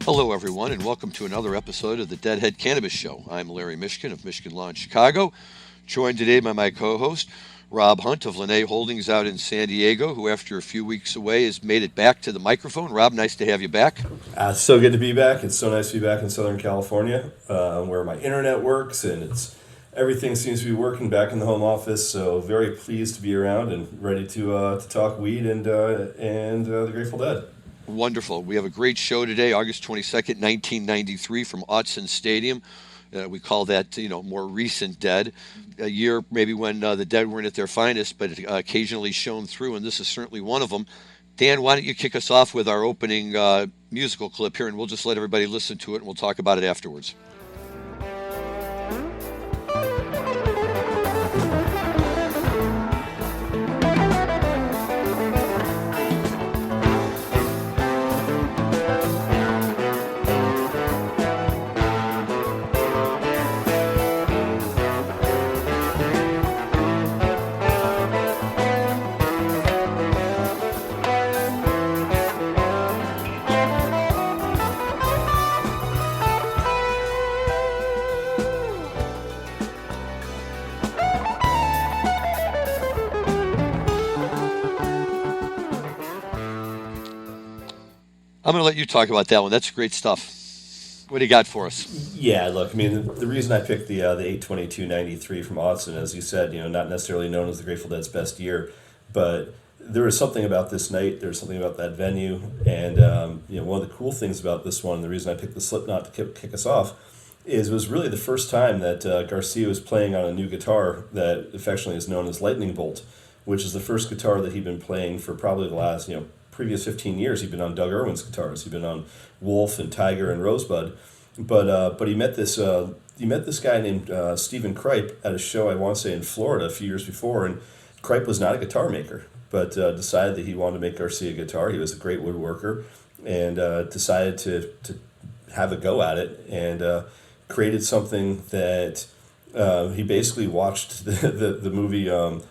Hello, everyone, and welcome to another episode of the Deadhead Cannabis Show. I'm Larry Mishkin of Mishkin Law in Chicago, joined today by my co-host, Rob Hunt of Lene Holdings out in San Diego, who after a few weeks away has made it back to the microphone. Rob, nice to have you back. So good to be back. It's so nice to be back in Southern California, where my internet works, and everything seems to be working back in the home office. So very pleased to be around and ready to talk weed and the Grateful Dead. Wonderful. We have a great show today, August 22nd, 1993, from Autzen Stadium. We call that, more recent Dead. A year maybe when the Dead weren't at their finest, but occasionally shone through, and this is certainly one of them. Dan, why don't you kick us off with our opening musical clip here, and we'll just let everybody listen to it, and we'll talk about it afterwards. I'm going to let you talk about that one. That's great stuff. What do you got for us? Yeah, look, I mean, the reason I picked the 8/22/93 from Autzen, as you said, not necessarily known as the Grateful Dead's best year, but there was something about this night, there was something about that venue, and one of the cool things about this one, the reason I picked the Slipknot to kick us off, is it was really the first time that Garcia was playing on a new guitar that affectionately is known as Lightning Bolt, which is the first guitar that he'd been playing for probably the last, previous 15 years. He'd been on Doug Irwin's guitars. He'd been on Wolf and Tiger and Rosebud, but he met this guy named Stephen Cripe at a show, I want to say in Florida a few years before, and Cripe was not a guitar maker, but decided that he wanted to make Garcia a guitar. He was a great woodworker, and decided to have a go at it, and created something that he basically watched the movie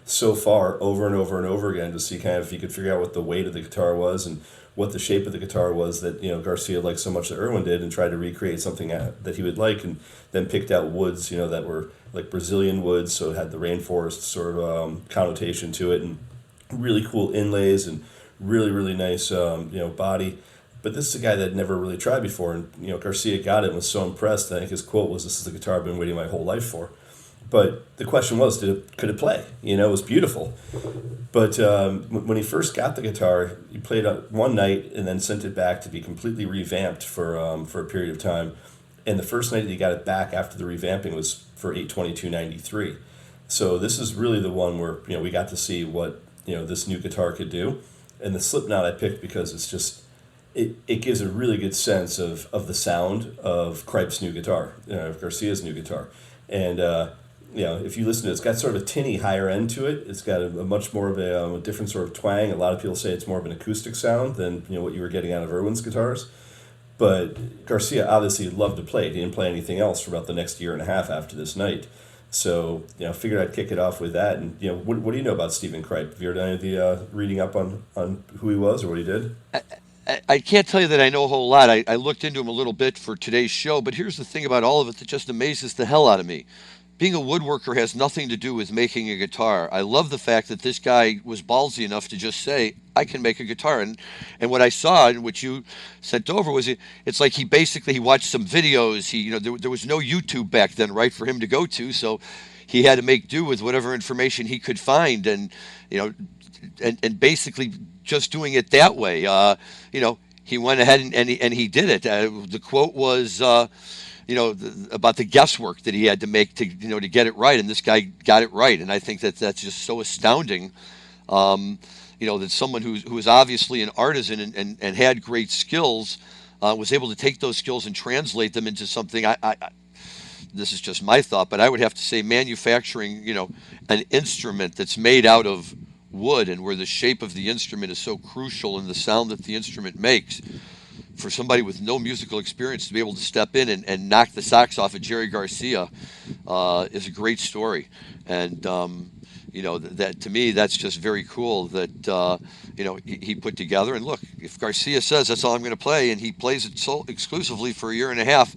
So Far over and over and over again to see kind of if he could figure out what the weight of the guitar was and what the shape of the guitar was that Garcia liked so much that Irwin did, and tried to recreate something that he would like, and then picked out woods that were like Brazilian woods, so it had the rainforest sort of connotation to it, and really cool inlays and really nice body. But this is a guy that had never really tried before, and Garcia got it and was so impressed. I think his quote was, "This is the guitar I've been waiting my whole life for." But the question was, could it play? It was beautiful. But when he first got the guitar, he played it one night and then sent it back to be completely revamped for a period of time. And the first night that he got it back after the revamping was for 8/22/93. So this is really the one where we got to see what this new guitar could do. And the Slipknot I picked because it's just it gives a really good sense of the sound of Cripe's new guitar, of Garcia's new guitar. And if you listen to it, it's got sort of a tinny higher end to it. It's got a much more of a different sort of twang. A lot of people say it's more of an acoustic sound than what you were getting out of Irwin's guitars. But Garcia obviously loved to play it. He didn't play anything else for about the next year and a half after this night. So figured I'd kick it off with that. And what do you know about Stephen Cripe? Have you heard any of the reading up on who he was or what he did? I can't tell you that I know a whole lot. I looked into him a little bit for today's show, but here's the thing about all of it that just amazes the hell out of me. Being a woodworker has nothing to do with making a guitar. I love the fact that this guy was ballsy enough to just say, I can make a guitar. And what I saw and what you sent over was it's like he watched some videos. There was no YouTube back then, right, for him to go to. So he had to make do with whatever information he could find. And basically just doing it that way. He went ahead and he did it. The quote was, about the guesswork that he had to make to get it right, and this guy got it right. And I think that's just so astounding. That someone who is obviously an artisan and had great skills was able to take those skills and translate them into something. This is just my thought, but I would have to say manufacturing, an instrument that's made out of wood and where the shape of the instrument is so crucial in the sound that the instrument makes. For somebody with no musical experience to be able to step in and knock the socks off of Jerry Garcia is a great story. And that to me, that's just very cool that, he put together. And look, if Garcia says that's all I'm going to play and he plays it exclusively for a year and a half,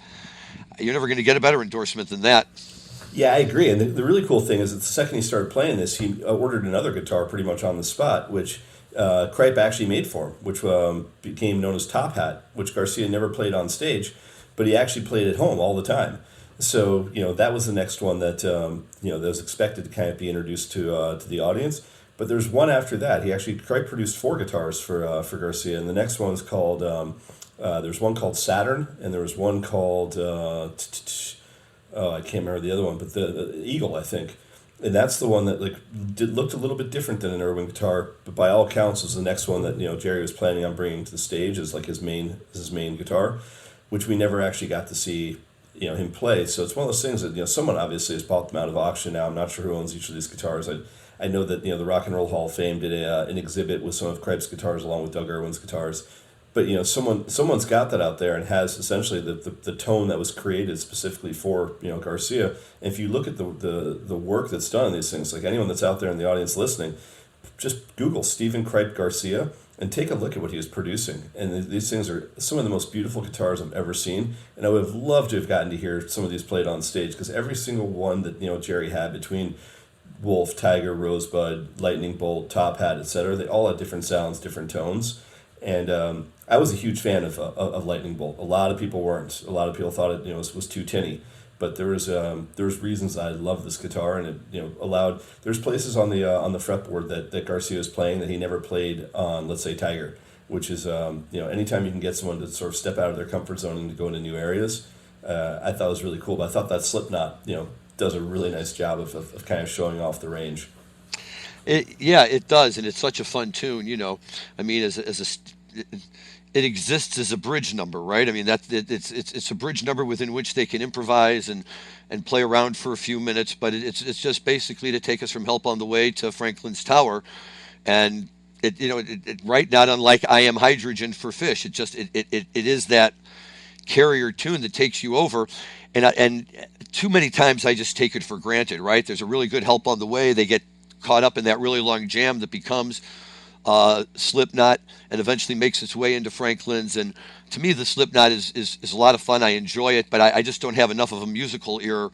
you're never going to get a better endorsement than that. Yeah, I agree. And the really cool thing is that the second he started playing this, he ordered another guitar pretty much on the spot, which Cripe actually made for him, which became known as Top Hat, which Garcia never played on stage, but he actually played at home all the time. So, that was the next one that, that was expected to kind of be introduced to the audience. But there's one after that. Cripe produced 4 guitars for Garcia, and the next one was called, there's one called Saturn, and there was one called, I can't remember the other one, but the Eagle, I think. And that's the one that looked a little bit different than an Irwin guitar, but by all accounts was the next one that Jerry was planning on bringing to the stage as like his main guitar, which we never actually got to see him play. So it's one of those things that someone obviously has bought them out of auction now. I'm not sure who owns each of these guitars. I know that the Rock and Roll Hall of Fame did an exhibit with some of Cripe's guitars along with Doug Irwin's guitars. But someone's got that out there and has essentially the tone that was created specifically for Garcia. And if you look at the work that's done on these things, like anyone that's out there in the audience listening, just Google Stephen Cripe Garcia and take a look at what he was producing. And these things are some of the most beautiful guitars I've ever seen. And I would have loved to have gotten to hear some of these played on stage, because every single one that Jerry had, between Wolf, Tiger, Rosebud, Lightning Bolt, Top Hat, etc., they all had different sounds, different tones. And I was a huge fan of Lightning Bolt. A lot of people weren't. A lot of people thought it was too tinny. But there was reasons I love this guitar, and it allowed. There's places on the fretboard that Garcia was playing that he never played on, let's say, Tiger, which is anytime you can get someone to sort of step out of their comfort zone and to go into new areas, I thought was really cool. But I thought that Slipknot does a really nice job of kind of showing off the range. It does, and it's such a fun tune. I mean, it exists as a bridge number, right? I mean, it's a bridge number within which they can improvise and play around for a few minutes, but it's just basically to take us from Help on the Way to Franklin's Tower, and right, not unlike I Am Hydrogen for Fish. It is that carrier tune that takes you over, and too many times I just take it for granted, right? There's a really good Help on the Way, they get caught up in that really long jam that becomes Slipknot and eventually makes its way into Franklin's. And to me, the Slipknot is a lot of fun. I enjoy it, but I just don't have enough of a musical ear,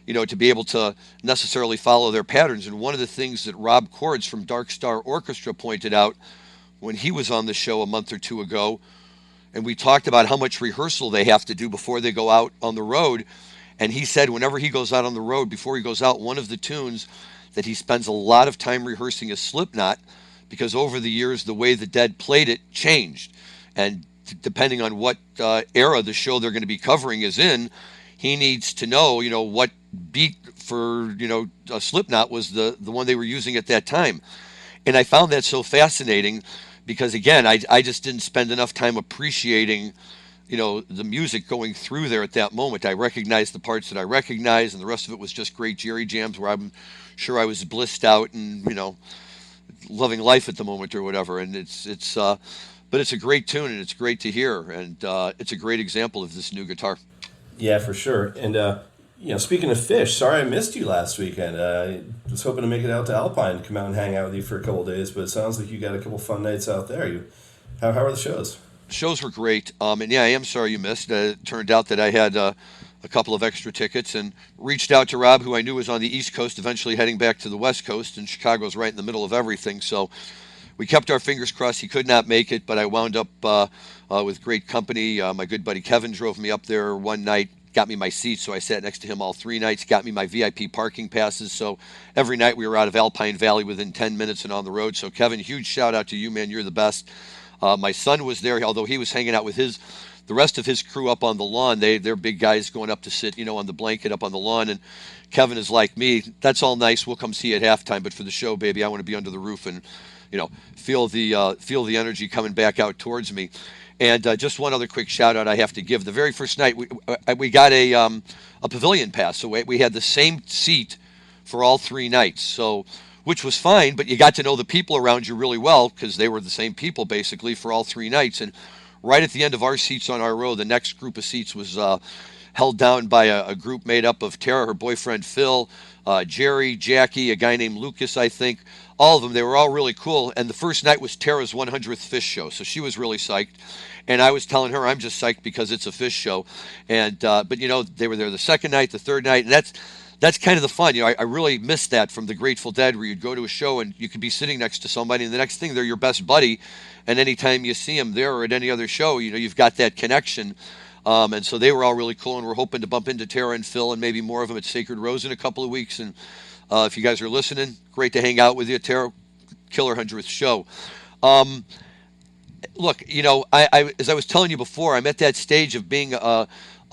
to be able to necessarily follow their patterns. And one of the things that Rob Cords from Dark Star Orchestra pointed out when he was on the show a month or two ago, and we talked about how much rehearsal they have to do before they go out on the road. And he said whenever he goes out on the road, before he goes out, one of the tunes that he spends a lot of time rehearsing is Slipknot, because over the years, the way the Dead played it changed. And depending on what era the show they're going to be covering is in, he needs to know, what beat for, Slipknot was the one they were using at that time. And I found that so fascinating because, again, I just didn't spend enough time appreciating, the music going through there at that moment. I recognized the parts that I recognized, and the rest of it was just great Jerry jams where I'm sure I was blissed out and, loving life at the moment or whatever. And but it's a great tune and it's great to hear. And it's a great example of this new guitar. Yeah, for sure. And, speaking of Fish, sorry I missed you last weekend. I was hoping to make it out to Alpine, come out and hang out with you for a couple of days, but it sounds like you got a couple fun nights out there. How are the shows? Shows were great. And yeah, I am sorry you missed. It turned out that I had a couple of extra tickets and reached out to Rob, who I knew was on the East Coast, eventually heading back to the West Coast, and Chicago's right in the middle of everything. So we kept our fingers crossed he could not make it, but I wound up with great company. My good buddy Kevin drove me up there one night, got me my seats, so I sat next to him all 3 nights, got me my VIP parking passes. So every night we were out of Alpine Valley within 10 minutes and on the road. So Kevin, huge shout out to you, man. You're the best. My son was there, although he was hanging out with the rest of his crew up on the lawn. They're big guys going up to sit, on the blanket up on the lawn. And Kevin is like me. That's all nice. We'll come see you at halftime. But for the show, baby, I want to be under the roof and, feel the energy coming back out towards me. And just one other quick shout out I have to give. The very first night we got a pavilion pass. So we had the same seat for all 3 nights. So, which was fine, but you got to know the people around you really well because they were the same people basically for all 3 nights. And right at the end of our seats on our row, the next group of seats was held down by a group made up of Tara, her boyfriend Phil, Jerry, Jackie, a guy named Lucas, I think. All of them, they were all really cool. And the first night was Tara's 100th Fish show, so she was really psyched. And I was telling her I'm just psyched because it's a Fish show. And but they were there the second night, the third night, and that's kind of the fun. I really missed that from the Grateful Dead, where you'd go to a show and you could be sitting next to somebody, and the next thing they're your best buddy, and anytime you see them there or at any other show, you've got that connection. And so they were all really cool, and we're hoping to bump into Tara and Phil and maybe more of them at Sacred Rose in a couple of weeks. And if you guys are listening, great to hang out with you. Tara, killer 100th show. Look, I as I was telling you before, I'm at that stage of being a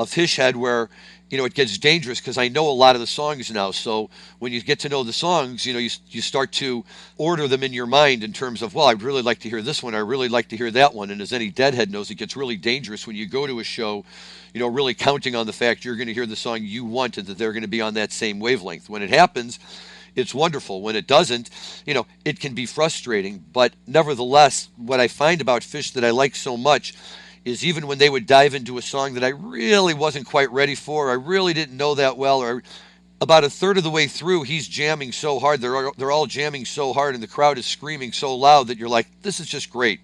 fish head where it gets dangerous because I know a lot of the songs now. So when you get to know the songs, you start to order them in your mind in terms of, well, I'd really like to hear this one. I really like to hear that one. And as any deadhead knows, it gets really dangerous when you go to a show, really counting on the fact you're going to hear the song you want and that they're going to be on that same wavelength. When it happens, it's wonderful. When it doesn't, it can be frustrating. But nevertheless, what I find about Fish that I like so much is even when they would dive into a song that I really wasn't quite ready for, I really didn't know that well, or about a third of the way through, he's jamming so hard, they're all jamming so hard, and the crowd is screaming so loud that you're like, this is just great.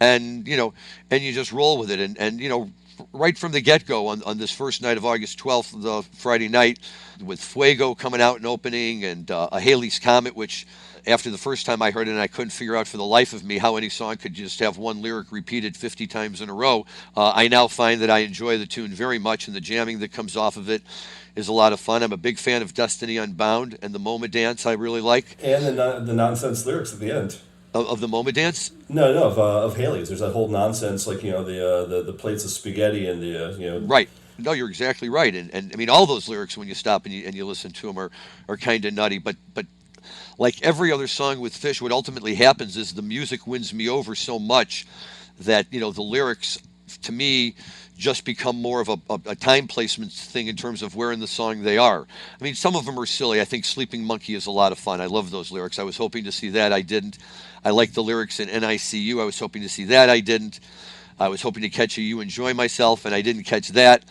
And, and you just roll with it. And right from the get-go on this first night of August 12th, the Friday night, with Fuego coming out and opening, and a Halley's Comet, which after the first time I heard it, and I couldn't figure out for the life of me how any song could just have one lyric repeated 50 times in a row. I now find that I enjoy the tune very much, and the jamming that comes off of it is a lot of fun. I'm a big fan of Destiny Unbound and the MoMA Dance I really like. And the nonsense lyrics at the end. Of the MoMA Dance? No, of Haley's. There's that whole nonsense, like, the plates of spaghetti and the. Right. No, you're exactly right. And I mean, all those lyrics, when you stop and you listen to them, are kind of nutty. But like every other song with Fish, what ultimately happens is the music wins me over so much that, the lyrics, to me, just become more of a time placement thing in terms of where in the song they are. I mean, some of them are silly. I think Sleeping Monkey is a lot of fun. I love those lyrics. I was hoping to see that. I didn't. I like the lyrics in NICU. I was hoping to see that. I didn't. I was hoping to catch a You Enjoy Myself, and I didn't catch that.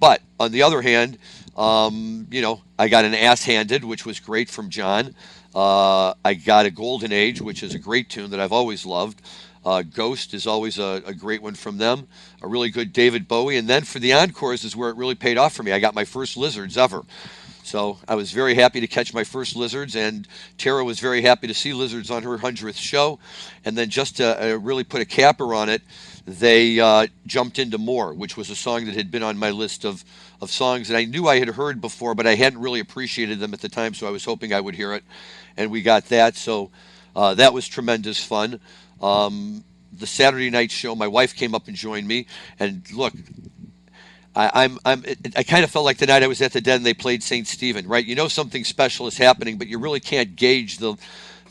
But on the other hand, I got an Ass Handed, which was great from John. I got a Golden Age, which is a great tune that I've always loved. Ghost is always a great one from them. A really good David Bowie. And then for the encores is where it really paid off for me. I got my first Lizards ever. So I was very happy to catch my first Lizards, and Tara was very happy to see Lizards on her 100th show. And then just to really put a capper on it, they jumped into More, which was a song that had been on my list of songs that I knew I had heard before, but I hadn't really appreciated them at the time, so I was hoping I would hear it. And we got that, so that was tremendous fun. The Saturday night show, my wife came up and joined me, and look, I kind of felt like the night I was at the Dead and they played St. Stephen, right? Something special is happening, but you really can't gauge the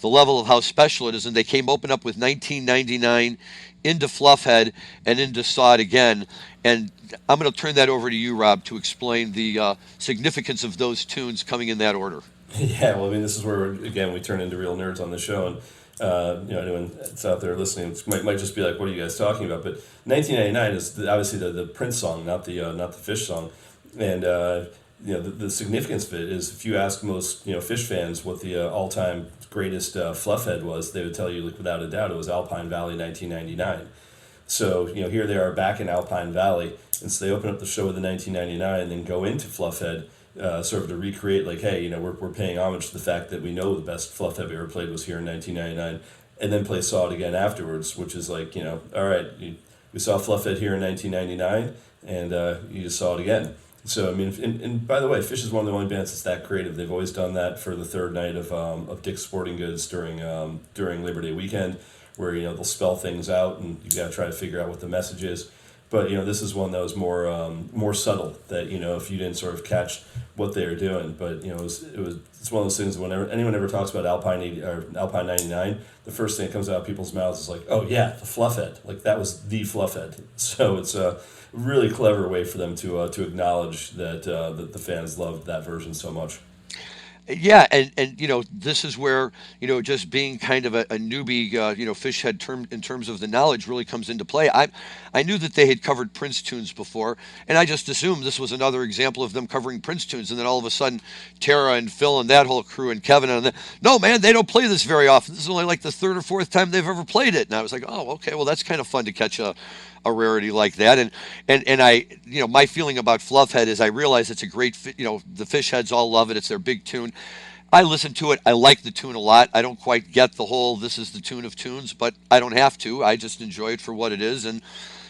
level of how special it is. And they came open up with 1999, into Fluffhead, and into Saw It Again. And I'm going to turn that over to you, Rob, to explain the significance of those tunes coming in that order. Yeah, well, I mean, this is where, again, we turn into real nerds on the show. And anyone that's out there listening might just be like, "What are you guys talking about?" But 1999 is obviously the Prince song, not the Fish song, and the significance of it is if you ask most Fish fans what the all-time greatest Fluffhead was, they would tell you, like, without a doubt, it was Alpine Valley 1999. So here they are back in Alpine Valley, and so they open up the show with the 1999, and then go into Fluffhead. Sort of to recreate, like, hey, we're paying homage to the fact that we know the best Fluffhead we ever played was here in 1999, and then play Saw It Again afterwards, which is like, all right, we saw Fluffhead here in 1999, and you just saw it again. So, I mean, and by the way, Fish is one of the only bands that's that creative. They've always done that for the third night of Dick's Sporting Goods during Labor Day weekend, where, they'll spell things out, and you got to try to figure out what the message is. But this is one that was more subtle. That if you didn't sort of catch what they were doing, but it's one of those things. Whenever anyone ever talks about Alpine 80 or Alpine 99, the first thing that comes out of people's mouths is like, "Oh yeah, the Fluffhead." Like that was the Fluffhead. So it's a really clever way for them to acknowledge that the fans loved that version so much. Yeah, and this is where just being kind of a newbie fish head term in terms of the knowledge really comes into play. I knew that they had covered Prince tunes before, and I just assumed this was another example of them covering Prince tunes. And then all of a sudden, Tara and Phil and that whole crew and Kevin and no man, they don't play this very often. This is only like the third or fourth time they've ever played it. And I was like, oh, okay, well that's kind of fun to catch a rarity like that. And I, my feeling about Fluffhead is I realize it's a great, the fish heads all love it. It's their big tune. I listen to it. I like the tune a lot. I don't quite get the whole this is the tune of tunes, but I don't have to. I just enjoy it for what it is. And,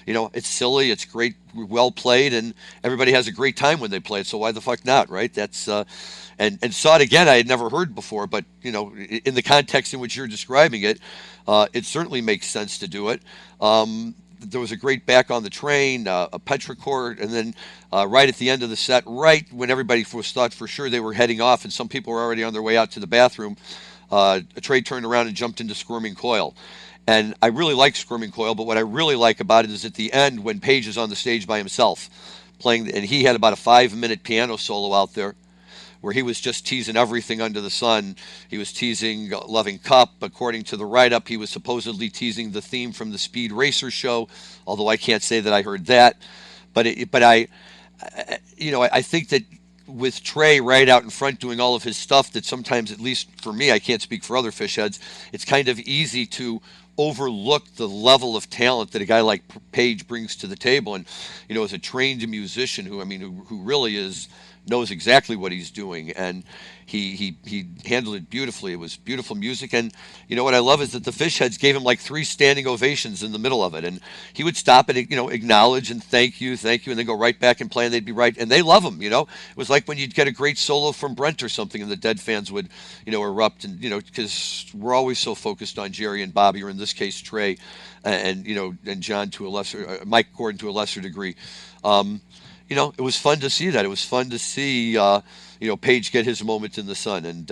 it's silly. It's great, well played, and everybody has a great time when they play it. So why the fuck not, right? That's, and Saw It Again I had never heard before, but, in the context in which you're describing it, it certainly makes sense to do it. There was a great Back on the Train, a petrichord, and then right at the end of the set, right when everybody was thought for sure they were heading off and some people were already on their way out to the bathroom, Trey turned around and jumped into Squirming Coil. And I really like Squirming Coil, but what I really like about it is at the end when Page is on the stage by himself playing, and he had about a 5-minute piano solo out there where he was just teasing everything under the sun. He was teasing Loving Cup. According to the write-up, he was supposedly teasing the theme from the Speed Racer show, although I can't say that I heard that. But I think that with Trey right out in front doing all of his stuff, that sometimes, at least for me, I can't speak for other fish heads, it's kind of easy to overlook the level of talent that a guy like Page brings to the table. And, as a trained musician who really knows exactly what he's doing, and he handled it beautifully. It was beautiful music, and what I love is that the fish heads gave him like 3 standing ovations in the middle of it, and he would stop and acknowledge and thank you, and then go right back and play, and they'd be right, and they love him. It was like when you'd get a great solo from Brent or something, and the Dead fans would erupt, and because we're always so focused on Jerry and Bobby, or in this case Trey, and John to a lesser, Mike Gordon to a lesser degree. It was fun to see that. It was fun to see, Page get his moment in the sun, and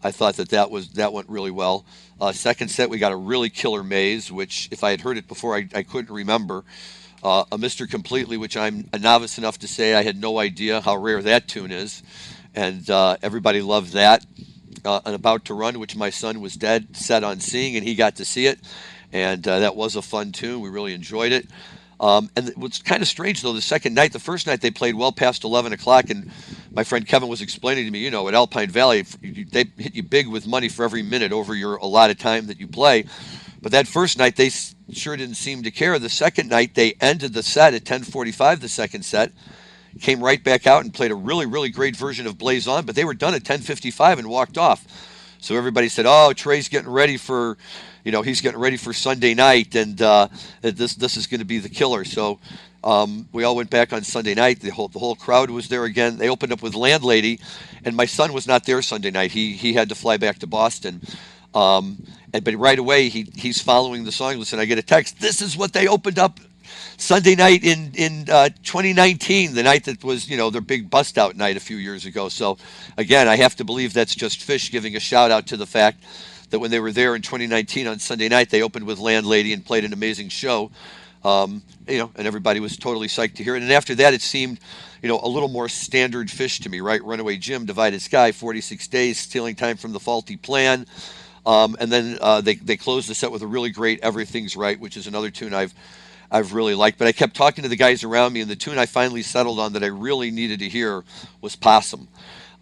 I thought that went really well. Second set, we got a really killer maze, which if I had heard it before, I couldn't remember. A Mr. Completely, which I'm a novice enough to say I had no idea how rare that tune is, and everybody loved that. And About to Run, which my son was dead set on seeing, and he got to see it, and that was a fun tune. We really enjoyed it. And what's kind of strange, though, the first night they played well past 11 o'clock, and my friend Kevin was explaining to me, at Alpine Valley, they hit you big with money for every minute over your allotted time that you play. But that first night, they sure didn't seem to care. The second night, they ended the set at 10:45, the second set, came right back out and played a really, really great version of Blaze On, but they were done at 10:55 and walked off. So everybody said, oh, Trey's getting ready for... he's getting ready for Sunday night, and this is going to be the killer. So we all went back on Sunday night. The whole crowd was there again. They opened up with Landlady, and my son was not there Sunday night. He had to fly back to Boston. But right away he's following the song list, and I get a text. This is what they opened up Sunday night in 2019, the night that was their big bust out night a few years ago. So again, I have to believe that's just Fish giving a shout out to the fact that when they were there in 2019 on Sunday night, they opened with Landlady and played an amazing show, and everybody was totally psyched to hear it. And after that, it seemed, a little more standard Fish to me, right? Runaway Jim, Divided Sky, 46 Days, Stealing Time from the Faulty Plan, and then they closed the set with a really great Everything's Right, which is another tune I've really liked. But I kept talking to the guys around me, and the tune I finally settled on that I really needed to hear was Possum.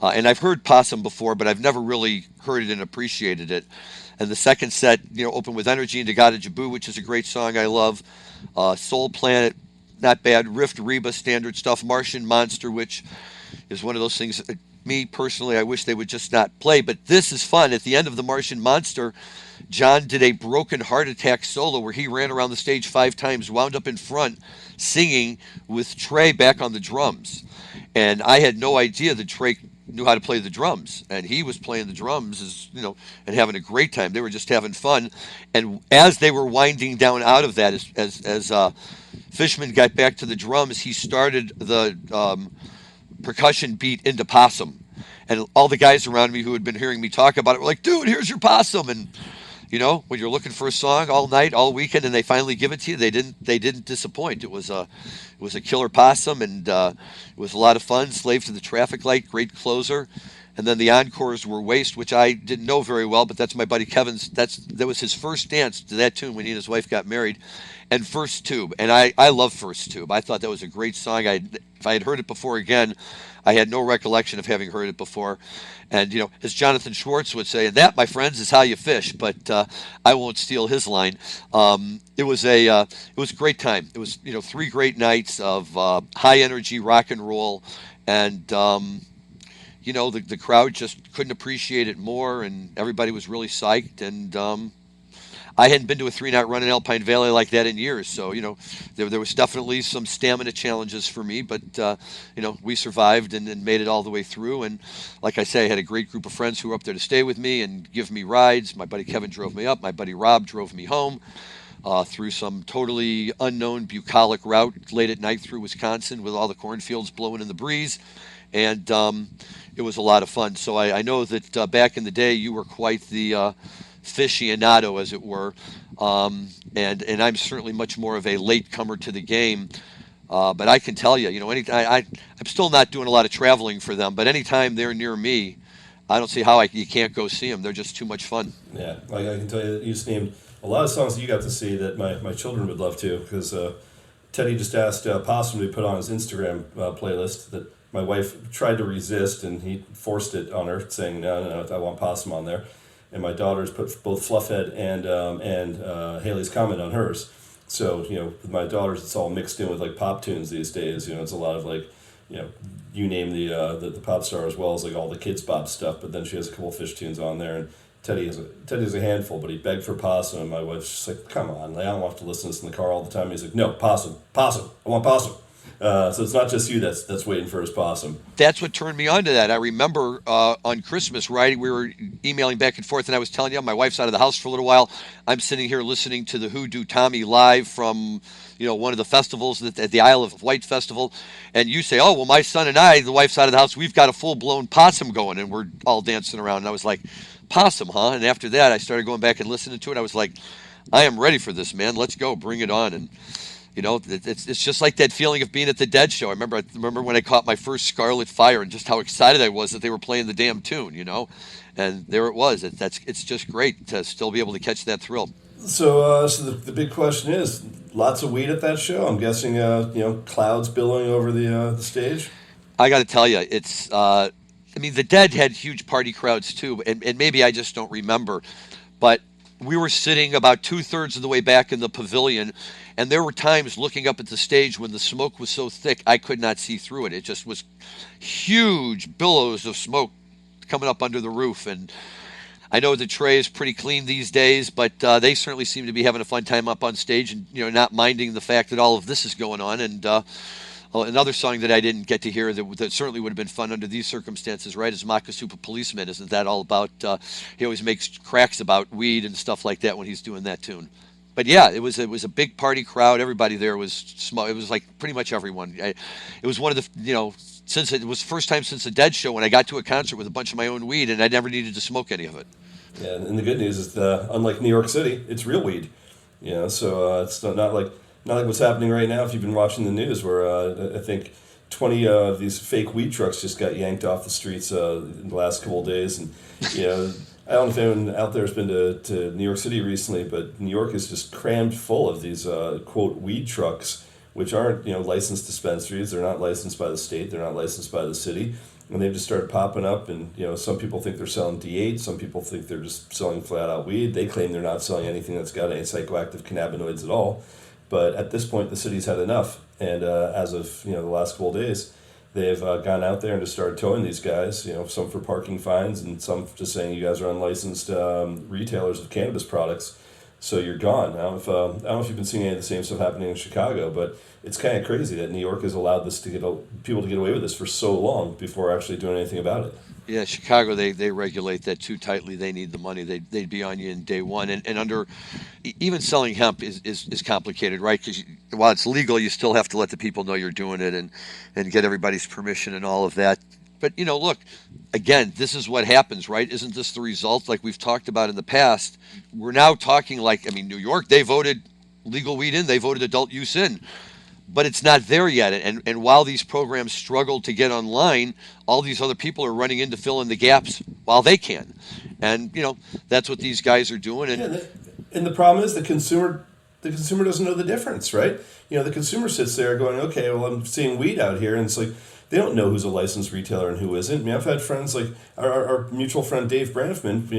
And I've heard Possum before, but I've never really heard it and appreciated it. And the second set, opened with Energy and Dagata Jabu, which is a great song I love. Soul Planet, not bad. Rift, Reba, standard stuff. Martian Monster, which is one of those things, me personally, I wish they would just not play. But this is fun. At the end of the Martian Monster, John did a Broken Heart Attack solo where he ran around the stage 5 times, wound up in front, singing with Trey back on the drums. And I had no idea that Trey knew how to play the drums, and he was playing the drums and having a great time. They were just having fun. And as they were winding down out of that, as Fishman got back to the drums, he started the percussion beat into Possum, and all the guys around me who had been hearing me talk about it were like, dude, here's your Possum. And when you're looking for a song all night, all weekend, and they finally give it to you, they didn't disappoint. It was a killer Possum, and it was a lot of fun. Slave to the Traffic Light, great closer. And then the encores were Waste, which I didn't know very well, but that's my buddy Kevin's. That was his first dance to that tune when he and his wife got married, and First Tube. And I love First Tube. I thought that was a great song. If I had heard it before again, I had no recollection of having heard it before. And as Jonathan Schwartz would say, and that, my friends, is how you fish. But I won't steal his line. It was a great time. It was 3 great nights of high energy rock and roll, and the crowd just couldn't appreciate it more, and everybody was really psyched. And I hadn't been to a 3-night run in Alpine Valley like that in years, so there was definitely some stamina challenges for me, but we survived and made it all the way through. And like I say, I had a great group of friends who were up there to stay with me and give me rides. My buddy Kevin drove me up. My buddy Rob drove me home through some totally unknown bucolic route late at night through Wisconsin with all the cornfields blowing in the breeze. And it was a lot of fun. So I know that back in the day you were quite the aficionado, as it were, and I'm certainly much more of a latecomer to the game. But I can tell you, I'm still not doing a lot of traveling for them, but anytime they're near me, I don't see how you can't go see them. They're just too much fun. Yeah, I can tell you that you just named a lot of songs that you got to see that my children would love to, because Teddy just asked Possum to put on his Instagram playlist that my wife tried to resist, and he forced it on her, saying, no, I want Possum on there. And my daughters put both Fluffhead and Haley's Comment on hers. So, with my daughters, it's all mixed in with like pop tunes these days. It's a lot of like, you name the pop star, as well as like all the kids pop stuff. But then she has a couple Fish tunes on there, and Teddy's a handful. But he begged for Possum, and my wife's just like, come on, I don't have to listen to this in the car all the time. He's like, no, Possum, I want Possum. So it's not just you that's waiting for his Possum. That's what turned me on to that. I remember on Christmas, right, we were emailing back and forth, and I was telling you, my wife's out of the house for a little while. I'm sitting here listening to the Who Do Tommy live from one of the festivals at the Isle of Wight Festival, and you say, oh, well, my son and I, the wife's out of the house, we've got a full-blown Possum going, and we're all dancing around. And I was like, Possum, huh? And after that, I started going back and listening to it. I was like, I am ready for this, man. Let's go. Bring it on. And it's just like that feeling of being at the Dead show. I remember when I caught my first Scarlet Fire and just how excited I was that they were playing the damn tune, and there it was. It's just great to still be able to catch that thrill. So the big question is, lots of weed at that show. I'm guessing, clouds billowing over the stage. I got to tell you, it's. The Dead had huge party crowds too, and maybe I just don't remember, but we were sitting about 2/3 of the way back in the pavilion, and there were times looking up at the stage when the smoke was so thick I could not see through it. It just was huge billows of smoke coming up under the roof. And I know the tray is pretty clean these days, but they certainly seem to be having a fun time up on stage and not minding the fact that all of this is going on. And another song that I didn't get to hear that certainly would have been fun under these circumstances, right, is Makasupa Policeman. Isn't that all about, he always makes cracks about weed and stuff like that when he's doing that tune. But yeah, it was a big party crowd. Everybody there was small. It was like pretty much everyone. It was one of the, since it was the first time since the Dead show when I got to a concert with a bunch of my own weed, and I never needed to smoke any of it. Yeah, and the good news is, unlike New York City, it's real weed. So it's not like what's happening right now. If you've been watching the news, where I think 20 of these fake weed trucks just got yanked off the streets in the last couple of days, and I don't know if anyone out there has been to New York City recently, but New York is just crammed full of these quote weed trucks, which aren't licensed dispensaries. They're not licensed by the state. They're not licensed by the city. And they've just started popping up, and some people think they're selling D8, some people think they're just selling flat out weed. They claim they're not selling anything that's got any psychoactive cannabinoids at all. But at this point, the city's had enough, and as of the last couple of days, they've gone out there and just started towing these guys. Some for parking fines, and some just saying you guys are unlicensed retailers of cannabis products, so you're gone. I don't know if you've been seeing any of the same stuff happening in Chicago, but it's kind of crazy that New York has allowed this people to get away with this for so long before actually doing anything about it. Yeah, Chicago, they regulate that too tightly. They need the money. They'd be on you in day one. And under, even selling hemp is complicated, right? Because while it's legal, you still have to let the people know you're doing it and get everybody's permission and all of that. But, look, again, this is what happens, right? Isn't this the result, like we've talked about in the past? We're now talking New York, they voted legal weed in. They voted adult use in. but it's not there yet. And while these programs struggle to get online, all these other people are running in to fill in the gaps while they can. And, that's what these guys are doing. And and the problem is the consumer doesn't know the difference, right? The consumer sits there going, okay, well, I'm seeing weed out here, and it's like they don't know who's a licensed retailer and who isn't. I mean, I've had friends like our mutual friend Dave Branfman,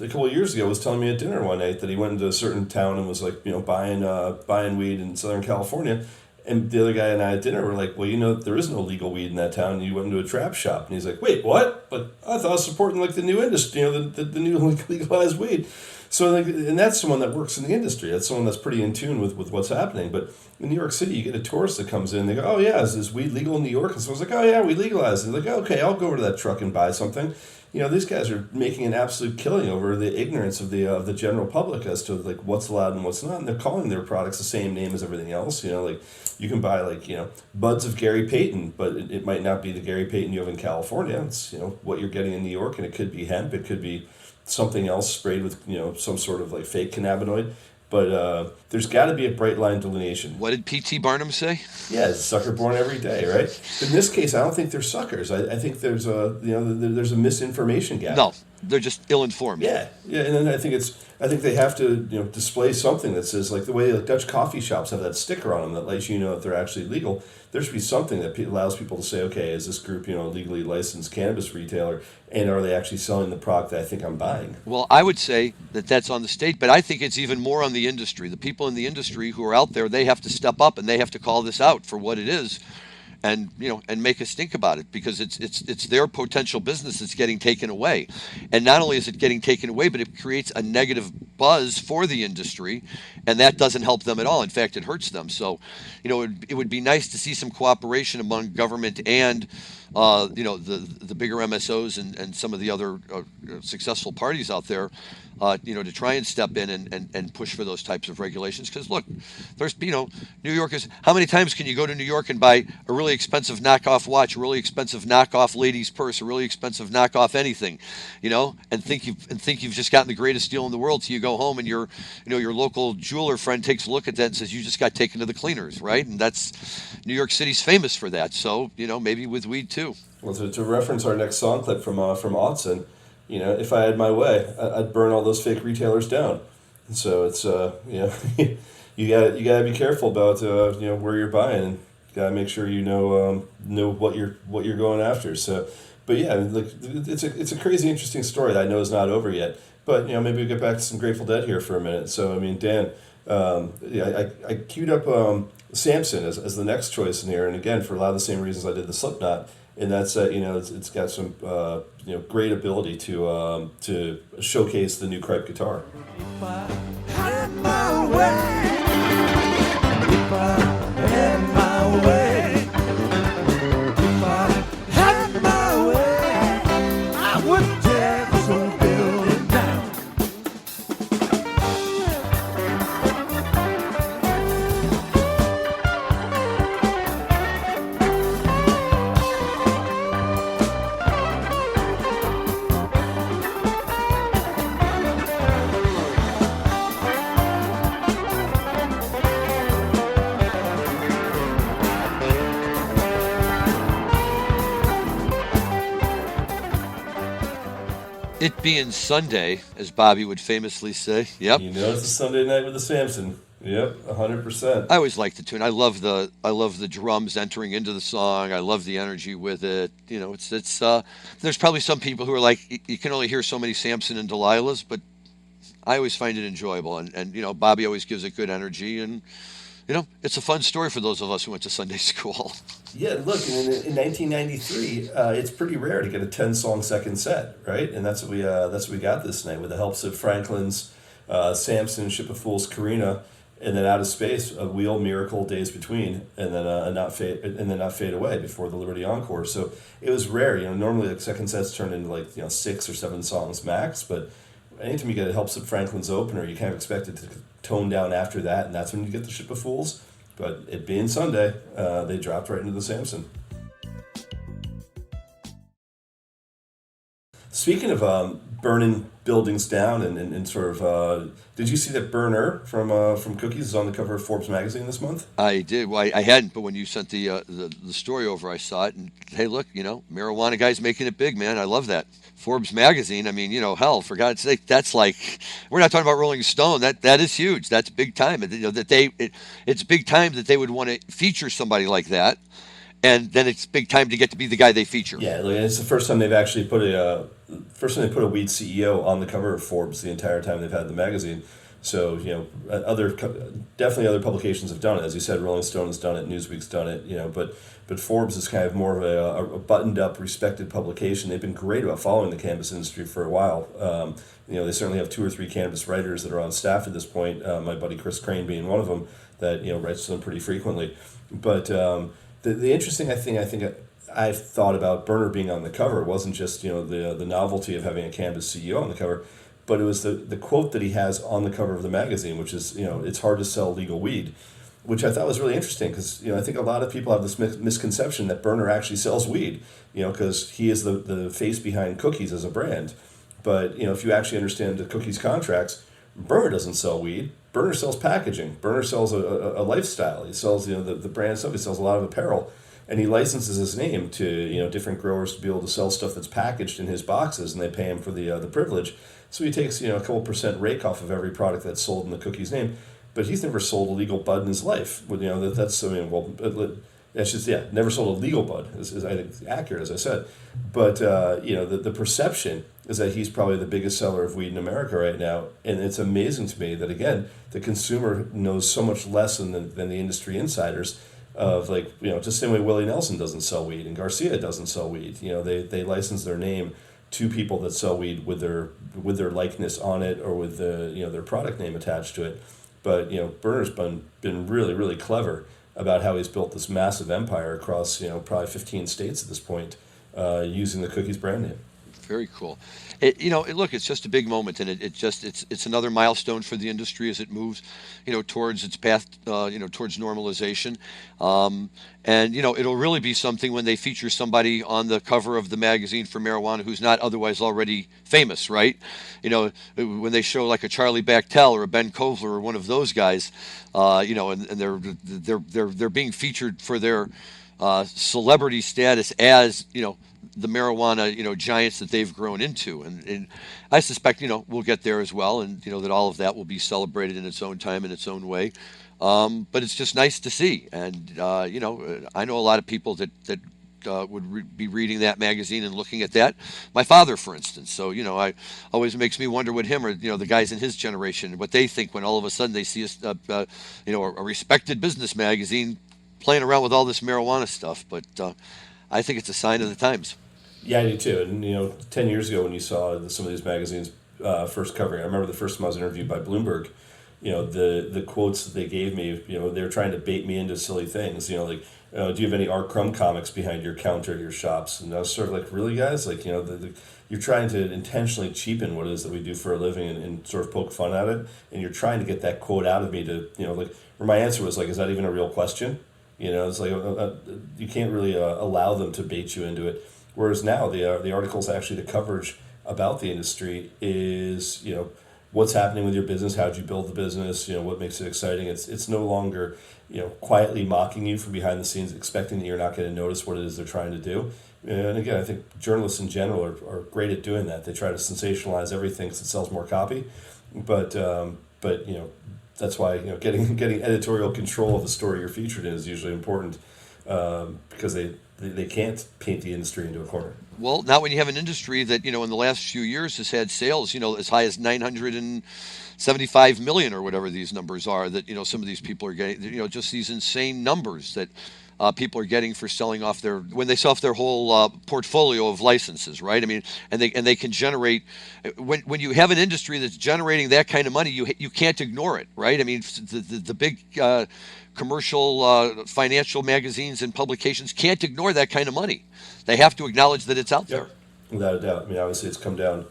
a couple of years ago was telling me at dinner one night that he went into a certain town and was like, buying weed in Southern California. And the other guy and I at dinner were like, well, there is no legal weed in that town. And you went into a trap shop. And he's like, wait, what? But I thought I was supporting like the new industry, the new legalized weed. So, and that's someone that works in the industry. That's someone that's pretty in tune with what's happening. But in New York City, you get a tourist that comes in. They go, oh, yeah, is weed legal in New York? And someone's like, oh, yeah, we legalized it. They're like, okay, I'll go over to that truck and buy something. These guys are making an absolute killing over the ignorance of the general public as to like what's allowed and what's not. And they're calling their products the same name as everything else. You can buy buds of Gary Payton, but it might not be the Gary Payton you have in California. It's, what you're getting in New York, and it could be hemp. It could be something else sprayed with, some sort of like fake cannabinoid. But there's got to be a bright line delineation. What did P.T. Barnum say? Yeah, it's sucker born every day, right? But in this case, I don't think they're suckers. I think there's there's a misinformation gap. No, they're just ill-informed. Yeah, and then I think they have to display something that says, like the way like Dutch coffee shops have that sticker on them that lets you know if they're actually legal. There should be something that allows people to say, okay, is this group a legally licensed cannabis retailer, and are they actually selling the product that I think I'm buying? Well, I would say that that's on the state, but I think it's even more on the industry. The people in the industry who are out there, they have to step up and they have to call this out for what it is. And and make us think about it, because it's their potential business that's getting taken away. And not only is it getting taken away, but it creates a negative buzz for the industry, and that doesn't help them at all. In fact, it hurts them. So it would be nice to see some cooperation among government and the bigger MSOs and some of the other successful parties out there, to try and step in and push for those types of regulations. Because look, there's New Yorkers. How many times can you go to New York and buy a really expensive knockoff watch, a really expensive knockoff ladies' purse, a really expensive knockoff anything, and think you've just gotten the greatest deal in the world till you go home and your local jeweler friend takes a look at that and says you just got taken to the cleaners, right? And that's New York City's famous for that. So maybe with weed too. Well, to reference our next song clip from Autzen, if I had my way, I'd burn all those fake retailers down. And so it's you gotta be careful about where you're buying. And you gotta make sure know what you're going after. So, but yeah, it's a crazy interesting story that I know is not over yet. But maybe we get back to some Grateful Dead here for a minute. So I mean, Dan, I queued up Samson as the next choice in here, and again for a lot of the same reasons I did the Slipknot. And that's it's got some great ability to showcase the new Cripe guitar. If I had my way, if I had my way, if I had my way, I would tear this whole building down. It being Sunday, as Bobby would famously say. Yep. It's a Sunday night with the Samson. Yep, 100%. I always like the tune. I love the drums entering into the song. I love the energy with it. It's there's probably some people who are like, you can only hear so many Samson and Delilahs, but I always find it enjoyable. And Bobby always gives it good energy, and it's a fun story for those of us who went to Sunday school. Yeah, look, in 1993, it's pretty rare to get a 10-song second set, right? And that's what we got this night with the helps of Franklin's Samson, Ship of Fools, Karina, and then Out of Space, A Wheel, Miracle, Days Between, and then Not Fade Away before the Liberty Encore. So it was rare. Normally like second sets turn into 6 or 7 songs max, but anytime you get a helps of Franklin's opener, you kind of expect it to tone down after that, and that's when you get the Ship of Fools. But it being Sunday, they dropped right into the Samson. Speaking of burning buildings down and sort of, did you see that Burner from Cookies is on the cover of Forbes magazine this month? I did. Well, I hadn't, but when you sent the story over, I saw it. And hey, look, marijuana guy's making it big, man. I love that. Forbes magazine. I mean, hell, for God's sake, that's like we're not talking about Rolling Stone. That is huge. That's big time. It's big time that they would want to feature somebody like that, and then it's big time to get to be the guy they feature. Yeah, like, it's the first time they've actually put a weed CEO on the cover of Forbes the entire time they've had the magazine. So definitely other publications have done it. As you said, Rolling Stone has done it, Newsweek's done it. But Forbes is kind of more of a buttoned up, respected publication. They've been great about following the cannabis industry for a while. They certainly have 2 or 3 cannabis writers that are on staff at this point. My buddy Chris Crane being one of them that writes to them pretty frequently. But the interesting thing I think I've thought about Burner being on the cover wasn't just the novelty of having a cannabis CEO on the cover, but it was the quote that he has on the cover of the magazine, which is it's hard to sell legal weed, which I thought was really interesting because I think a lot of people have this misconception that Burner actually sells weed, because he is the face behind Cookies as a brand, but if you actually understand the Cookies contracts, Burner doesn't sell weed. Burner sells packaging. Burner sells a lifestyle. He sells the brand stuff. He sells a lot of apparel. And he licenses his name to different growers to be able to sell stuff that's packaged in his boxes, and they pay him for the privilege. So he takes a couple % rake off of every product that's sold in the Cookies name, but he's never sold a legal bud in his life. Never sold a legal bud is I think accurate, as I said. But the perception is that he's probably the biggest seller of weed in America right now, and it's amazing to me that again the consumer knows so much less than the industry insiders. Of just the same way Willie Nelson doesn't sell weed and Garcia doesn't sell weed. They license their name to people that sell weed with their likeness on it or with their product name attached to it. But Burner's been really, really clever about how he's built this massive empire across probably 15 states at this point, using the Cookies brand name. Very cool. Look, it's just a big moment, and it's another milestone for the industry as it moves, towards its path, towards normalization. And it'll really be something when they feature somebody on the cover of the magazine for marijuana who's not otherwise already famous, right? When they show like a Charlie Bachtel or a Ben Kovler or one of those guys, and they're being featured for their celebrity status as the marijuana giants that they've grown into, and I suspect we'll get there as well, and that all of that will be celebrated in its own time in its own way, but it's just nice to see, and I know a lot of people that would be reading that magazine and looking at that. My father, for instance. So I always makes me wonder what him or the guys in his generation, what they think when all of a sudden they see a respected business magazine playing around with all this marijuana stuff. But I think it's a sign of the times. Yeah, I do too. And 10 years ago when you saw some of these magazines first covering, I remember the first time I was interviewed by Bloomberg. The quotes that they gave me, they were trying to bait me into silly things. Do you have any Art Crumb comics behind your counter at your shops? And I was sort of like, really, guys? You're trying to intentionally cheapen what it is that we do for a living and sort of poke fun at it, and you're trying to get that quote out of me to, where my answer was is that even a real question? It's like you can't really allow them to bait you into it. Whereas now the articles, actually the coverage about the industry is what's happening with your business, how'd you build the business, what makes it exciting. It's no longer quietly mocking you from behind the scenes, expecting that you're not going to notice what it is they're trying to do. And again, I think journalists in general are great at doing that. They try to sensationalize everything because it sells more copy, but that's why getting editorial control of the story you're featured in is usually important, because they can't paint the industry into a corner. Well, not when you have an industry that in the last few years has had sales as high as 975 million or whatever these numbers are that some of these people are getting. Just these insane numbers that people are getting for selling off when they sell off their whole portfolio of licenses, right? I mean, and they can generate when you have an industry that's generating that kind of money, you can't ignore it, right? I mean, the big commercial financial magazines and publications can't ignore that kind of money. They have to acknowledge that it's out there. Without a doubt. I mean, obviously it's come down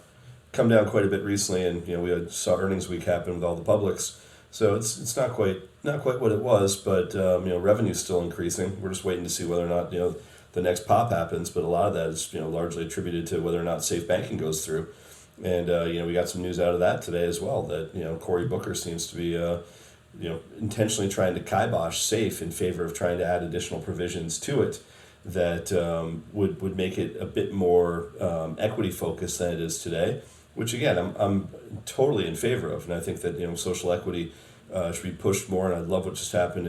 quite a bit recently, and we saw earnings week happen with all the publics. So it's not quite what it was, but revenue's still increasing. We're just waiting to see whether or not the the next pop happens, but a lot of that is largely attributed to whether or not safe banking goes through. And we got some news out of that today as well that Cory Booker seems to be intentionally trying to kibosh SAFE in favor of trying to add additional provisions to it that would make it a bit more equity focused than it is today. Which again, I'm totally in favor of, and I think that social equity should be pushed more. And I love what just happened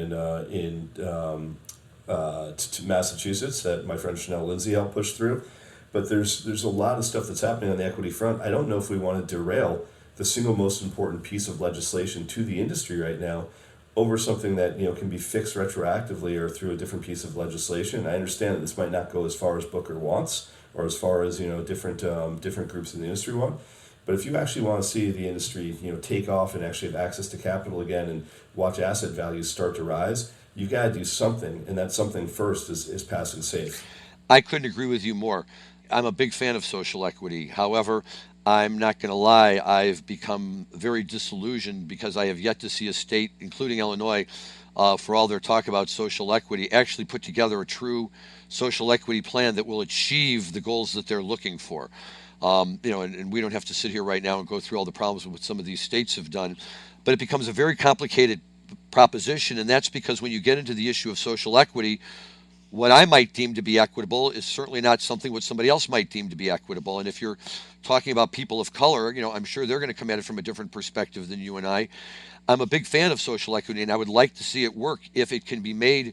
to Massachusetts that my friend Chanel Lindsay helped push through. But there's a lot of stuff that's happening on the equity front. I don't know if we want to derail the single most important piece of legislation to the industry right now over something that can be fixed retroactively or through a different piece of legislation. I understand that this might not go as far as Booker wants or as far as different groups in the industry want. But if you actually want to see the industry, take off and actually have access to capital again and watch asset values start to rise, you've got to do something, and that something first is passing SAFE. I couldn't agree with you more. I'm a big fan of social equity. However, I'm not going to lie, I've become very disillusioned because I have yet to see a state, including Illinois, for all their talk about social equity, actually put together a true social equity plan that will achieve the goals that they're looking for. And we don't have to sit here right now and go through all the problems with what some of these states have done, but it becomes a very complicated proposition, and that's because when you get into the issue of social equity, what I might deem to be equitable is certainly not something what somebody else might deem to be equitable. And if you're talking about people of color, I'm sure they're going to come at it from a different perspective than you and I. I'm a big fan of social equity, and I would like to see it work if it can be made,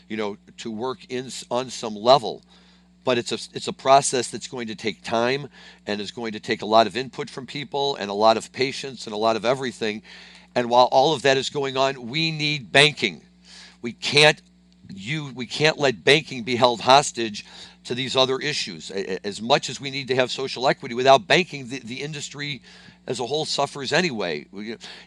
to work on some level. But it's a process that's going to take time and is going to take a lot of input from people and a lot of patience and a lot of everything. And while all of that is going on, we need banking. We can't let banking be held hostage to these other issues. As much as we need to have social equity, without banking, the industry as a whole suffers anyway.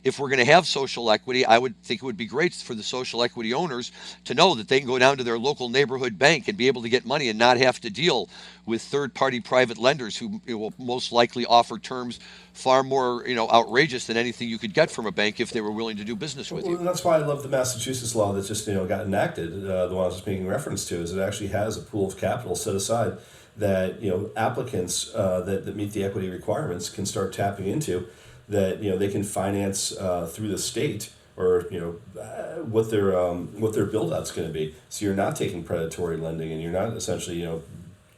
If we're going to have social equity, I would think it would be great for the social equity owners to know that they can go down to their local neighborhood bank and be able to get money and not have to deal with third-party private lenders who will most likely offer terms far more outrageous than anything you could get from a bank if they were willing to do business with you. Well, that's why I love the Massachusetts law that just got enacted. The one I was just making reference to is it actually has a pool of capital set aside that applicants that meet the equity requirements can start tapping into, that they can finance through the state or what their build out's going to be. So you're not taking predatory lending, and you're not essentially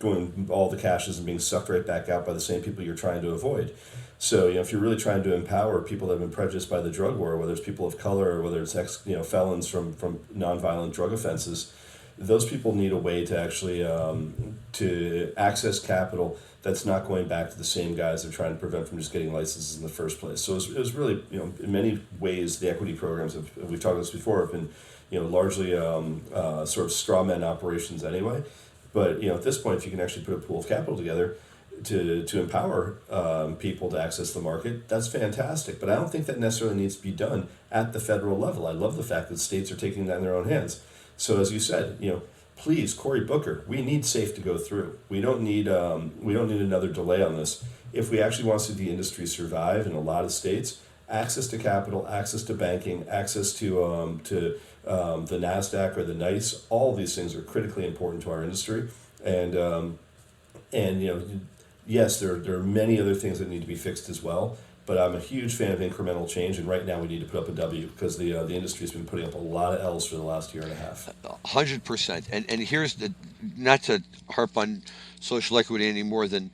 going all the cash isn't being sucked right back out by the same people you're trying to avoid. So if you're really trying to empower people that have been prejudiced by the drug war, whether it's people of color or whether it's felons from nonviolent drug offenses, those people need a way to actually to access capital that's not going back to the same guys they're trying to prevent from just getting licenses in the first place. So it was really, in many ways, the equity programs, we've talked about this before, have been, largely sort of straw man operations anyway. But, at this point, if you can actually put a pool of capital together to empower people to access the market, that's fantastic. But I don't think that necessarily needs to be done at the federal level. I love the fact that states are taking that in their own hands. So as you said, please, Cory Booker, we need SAFE to go through. We don't need another delay on this. If we actually want to see the industry survive in a lot of states, access to capital, access to banking, access to the NASDAQ or the NICE, all of these things are critically important to our industry. And yes, there are many other things that need to be fixed as well. But I'm a huge fan of incremental change, and right now we need to put up a W because the industry has been putting up a lot of L's for the last year and a half. 100%. And here's not to harp on social equity any more than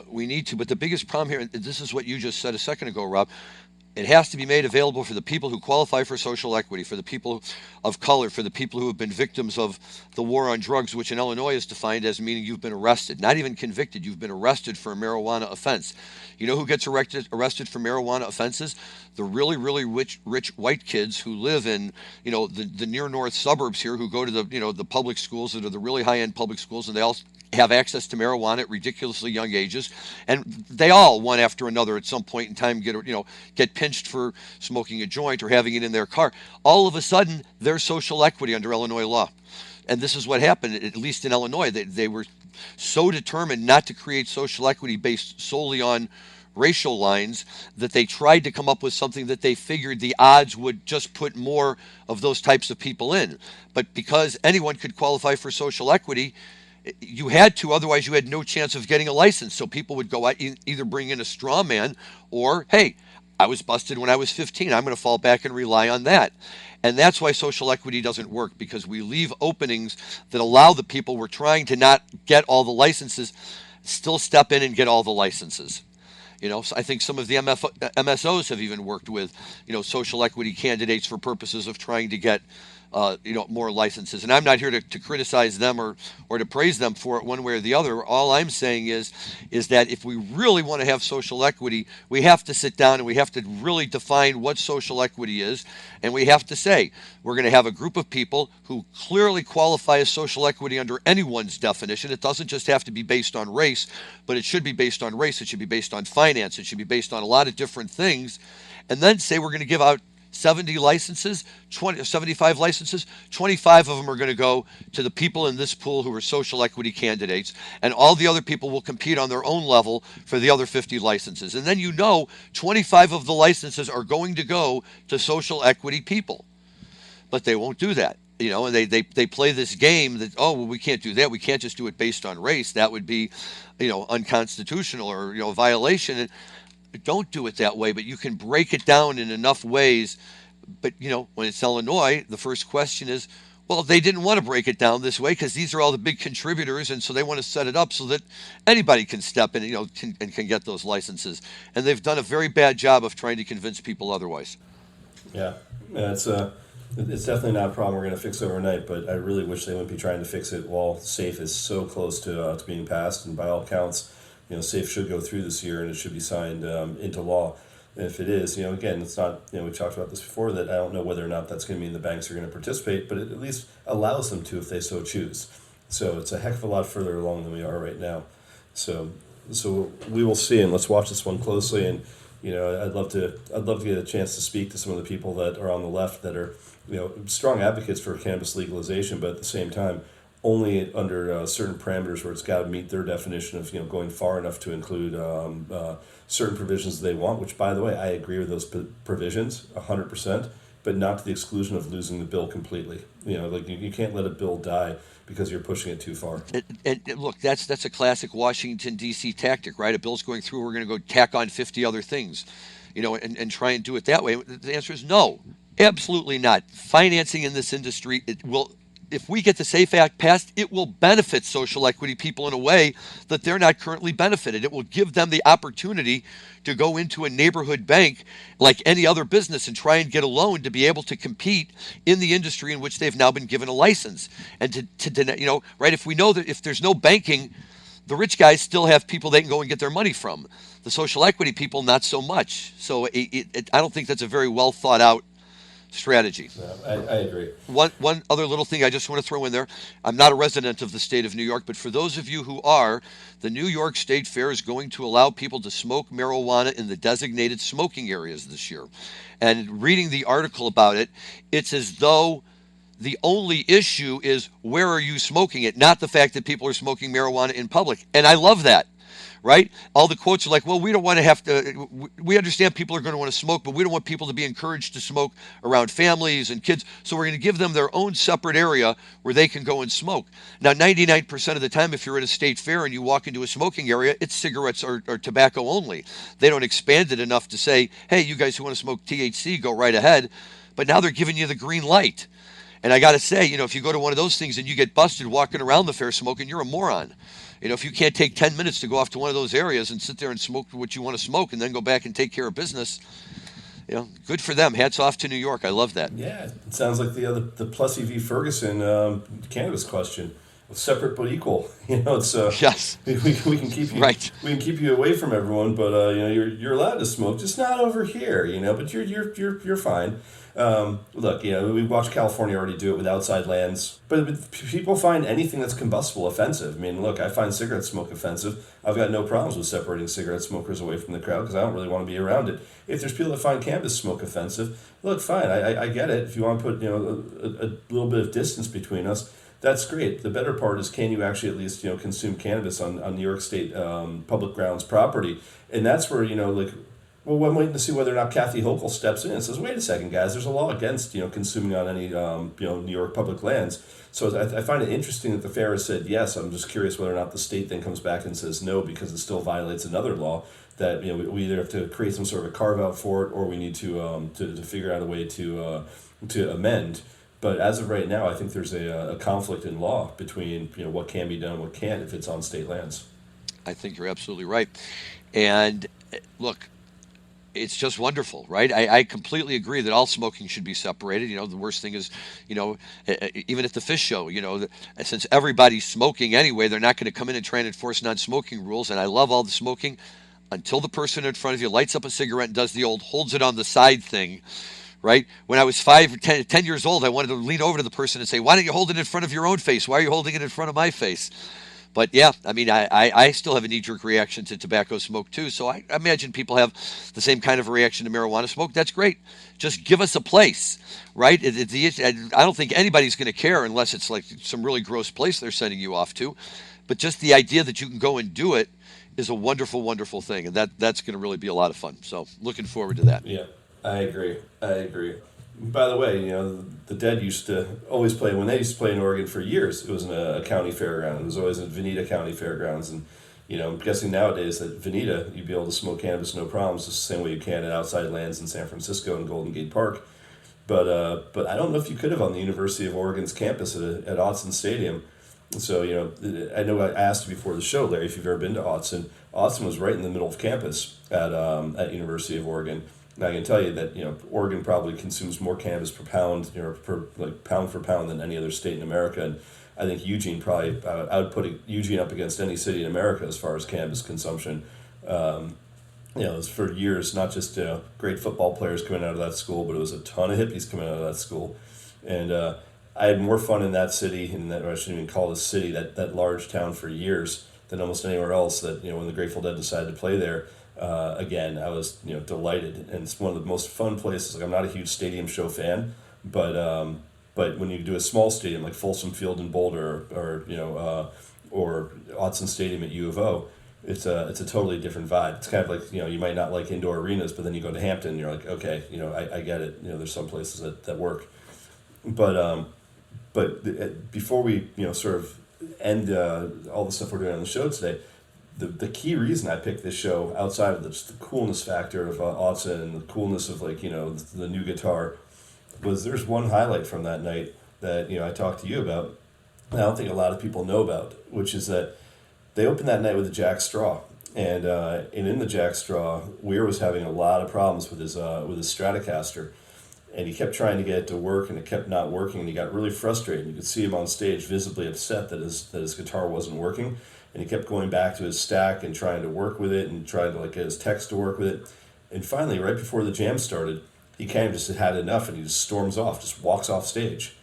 we need to, but the biggest problem here, and this is what you just said a second ago, Rob, it has to be made available for the people who qualify for social equity, for the people of color, for the people who have been victims of the war on drugs, which in Illinois is defined as meaning you've been arrested, not even convicted. You've been arrested for a marijuana offense. You know who gets arrested for marijuana offenses? The really, really rich white kids who live in, the near north suburbs here, who go to the public schools that are the really high end public schools, and they all have access to marijuana at ridiculously young ages, and they all, one after another, at some point in time get pinched for smoking a joint or having it in their car. All of a sudden, there's social equity under Illinois law. And this is what happened, at least in Illinois. They were so determined not to create social equity based solely on racial lines that they tried to come up with something that they figured the odds would just put more of those types of people in. But because anyone could qualify for social equity, You had to, otherwise you had no chance of getting a license. So people would go out, either bring in a straw man or, hey, I was busted when I was 15. I'm going to fall back and rely on that. And that's why social equity doesn't work, because we leave openings that allow the people we're trying to not get all the licenses still step in and get all the licenses. So I think some of the MSOs have even worked with, social equity candidates for purposes of trying to get, more licenses. And I'm not here to criticize them or to praise them for it one way or the other. All I'm saying is that if we really want to have social equity, we have to sit down and we have to really define what social equity is. And we have to say, we're going to have a group of people who clearly qualify as social equity under anyone's definition. It doesn't just have to be based on race, but it should be based on race. It should be based on finance. It should be based on a lot of different things. And then say we're going to give out 70 licenses, 75 licenses, 25 of them are going to go to the people in this pool who are social equity candidates, and all the other people will compete on their own level for the other 50 licenses. And then 25 of the licenses are going to go to social equity people. But they won't do that. And they play this game that, we can't do that. We can't just do it based on race. That would be, unconstitutional or, a violation. And don't do it that way, but you can break it down in enough ways. But, when it's Illinois, the first question is, well, they didn't want to break it down this way because these are all the big contributors, and so they want to set it up so that anybody can step in, and can get those licenses. And they've done a very bad job of trying to convince people otherwise. Yeah, it's definitely not a problem we're going to fix overnight, but I really wish they wouldn't be trying to fix it while SAFE is so close to being passed, and by all accounts, SAFE should go through this year and it should be signed into law. And if it is, again, it's not, we've talked about this before, that I don't know whether or not that's going to mean the banks are going to participate, but it at least allows them to if they so choose. So it's a heck of a lot further along than we are right now. So we will see, and let's watch this one closely. And I'd love to get a chance to speak to some of the people that are on the left that are strong advocates for cannabis legalization, but at the same time only under certain parameters where it's got to meet their definition of going far enough to include certain provisions they want. Which, by the way, I agree with those provisions 100%, but not to the exclusion of losing the bill completely. You can't let a bill die because you're pushing it too far. And look, that's a classic Washington, D.C. tactic, right? A bill's going through, we're going to go tack on 50 other things, and try and do it that way. The answer is no, absolutely not. Financing in this industry, if we get the SAFE Act passed, it will benefit social equity people in a way that they're not currently benefited. It will give them the opportunity to go into a neighborhood bank like any other business and try and get a loan to be able to compete in the industry in which they've now been given a license. And right, if we know that if there's no banking, the rich guys still have people they can go and get their money from. The social equity people, not so much. So I don't think that's a very well thought out strategy. I agree. One other little thing I just want to throw in there. I'm not a resident of the state of New York, but for those of you who are, the New York State Fair is going to allow people to smoke marijuana in the designated smoking areas this year. And reading the article about it, it's as though the only issue is where are you smoking it, not the fact that people are smoking marijuana in public. And I love that. Right? All the quotes are like, well, we don't want to have to, we understand people are going to want to smoke, but we don't want people to be encouraged to smoke around families and kids. So we're going to give them their own separate area where they can go and smoke. Now, 99% of the time, if you're at a state fair and you walk into a smoking area, it's cigarettes or tobacco only. They don't expand it enough to say, hey, you guys who want to smoke THC, go right ahead. But now they're giving you the green light. And I got to say, if you go to one of those things and you get busted walking around the fair smoking, you're a moron. If you can't take 10 minutes to go off to one of those areas and sit there and smoke what you want to smoke and then go back and take care of business, good for them. Hats off to New York. I love that. Yeah, it sounds like the Plessy v. Ferguson cannabis question. Separate but equal. It's yes. We can keep you right. We can keep you away from everyone, but you're allowed to smoke, just not over here. But you're fine. Look, we watched California already do it with outside lands, but people find anything that's combustible offensive. I mean, look, I find cigarette smoke offensive. I've got no problems with separating cigarette smokers away from the crowd because I don't really want to be around it. If there's people that find cannabis smoke offensive, look, fine, I get it. If you want to put a little bit of distance between us, that's great. The better part is, can you actually at least consume cannabis on New York State public grounds property? And that's where Well, I'm waiting to see whether or not Kathy Hochul steps in and says, "Wait a second, guys. There's a law against consuming on any New York public lands." So I find it interesting that the fair has said yes. I'm just curious whether or not the state then comes back and says no because it still violates another law that we either have to create some sort of a carve out for it or we need to figure out a way to amend. But as of right now, I think there's a conflict in law between what can be done and what can't if it's on state lands. I think you're absolutely right. And look, it's just wonderful, right? I completely agree that all smoking should be separated. The worst thing is, even at the fish show, since everybody's smoking anyway, they're not going to come in and try and enforce non-smoking rules. And I love all the smoking until the person in front of you lights up a cigarette and does the old holds it on the side thing, right? When I was 5 or 10 years old, I wanted to lean over to the person and say, why don't you hold it in front of your own face? Why are you holding it in front of my face? But yeah, I mean, I still have a knee-jerk reaction to tobacco smoke too. So I imagine people have the same kind of reaction to marijuana smoke. That's great. Just give us a place, right? I don't think anybody's going to care unless it's like some really gross place they're sending you off to. But just the idea that you can go and do it is a wonderful, wonderful thing. And that's going to really be a lot of fun. So looking forward to that. Yeah, I agree. By the way, the Dead used to always play, when they used to play in Oregon for years, it was in a county fairground. It was always at Veneta County Fairgrounds. And, I'm guessing nowadays that Veneta, you'd be able to smoke cannabis no problems, just the same way you can at outside lands in San Francisco and Golden Gate Park. But I don't know if you could have on the University of Oregon's campus at Autzen Stadium. So, I know I asked you before the show, Larry, if you've ever been to Autzen. Autzen was right in the middle of campus at University of Oregon. And I can tell you that Oregon probably consumes more cannabis per pound, pound for pound than any other state in America. And I think Eugene probably I would put Eugene up against any city in America as far as cannabis consumption. It was for years not just great football players coming out of that school, but it was a ton of hippies coming out of that school. And I had more fun in that city, and I shouldn't even call it a city, that large town for years than almost anywhere else. That when the Grateful Dead decided to play there. Again, I was delighted, and it's one of the most fun places. Like, I'm not a huge stadium show fan, but when you do a small stadium like Folsom Field in Boulder or Autzen Stadium at U of O, it's a totally different vibe. It's kind of like you might not like indoor arenas, but then you go to Hampton, and you're like, okay, I get it. There's some places that work, but before we sort of end all the stuff we're doing on the show today. The key reason I picked this show, outside of just the coolness factor of Autzen and the coolness of the new guitar, was there's one highlight from that night that I talked to you about, and I don't think a lot of people know about, which is that they opened that night with a Jack Straw, and in the Jack Straw, Weir was having a lot of problems with his Stratocaster, and he kept trying to get it to work, and it kept not working, and he got really frustrated. You could see him on stage visibly upset that his guitar wasn't working. And he kept going back to his stack and trying to work with it and trying to get his techs to work with it. And finally, right before the jam started, he kind of just had enough and he just storms off, just walks off stage.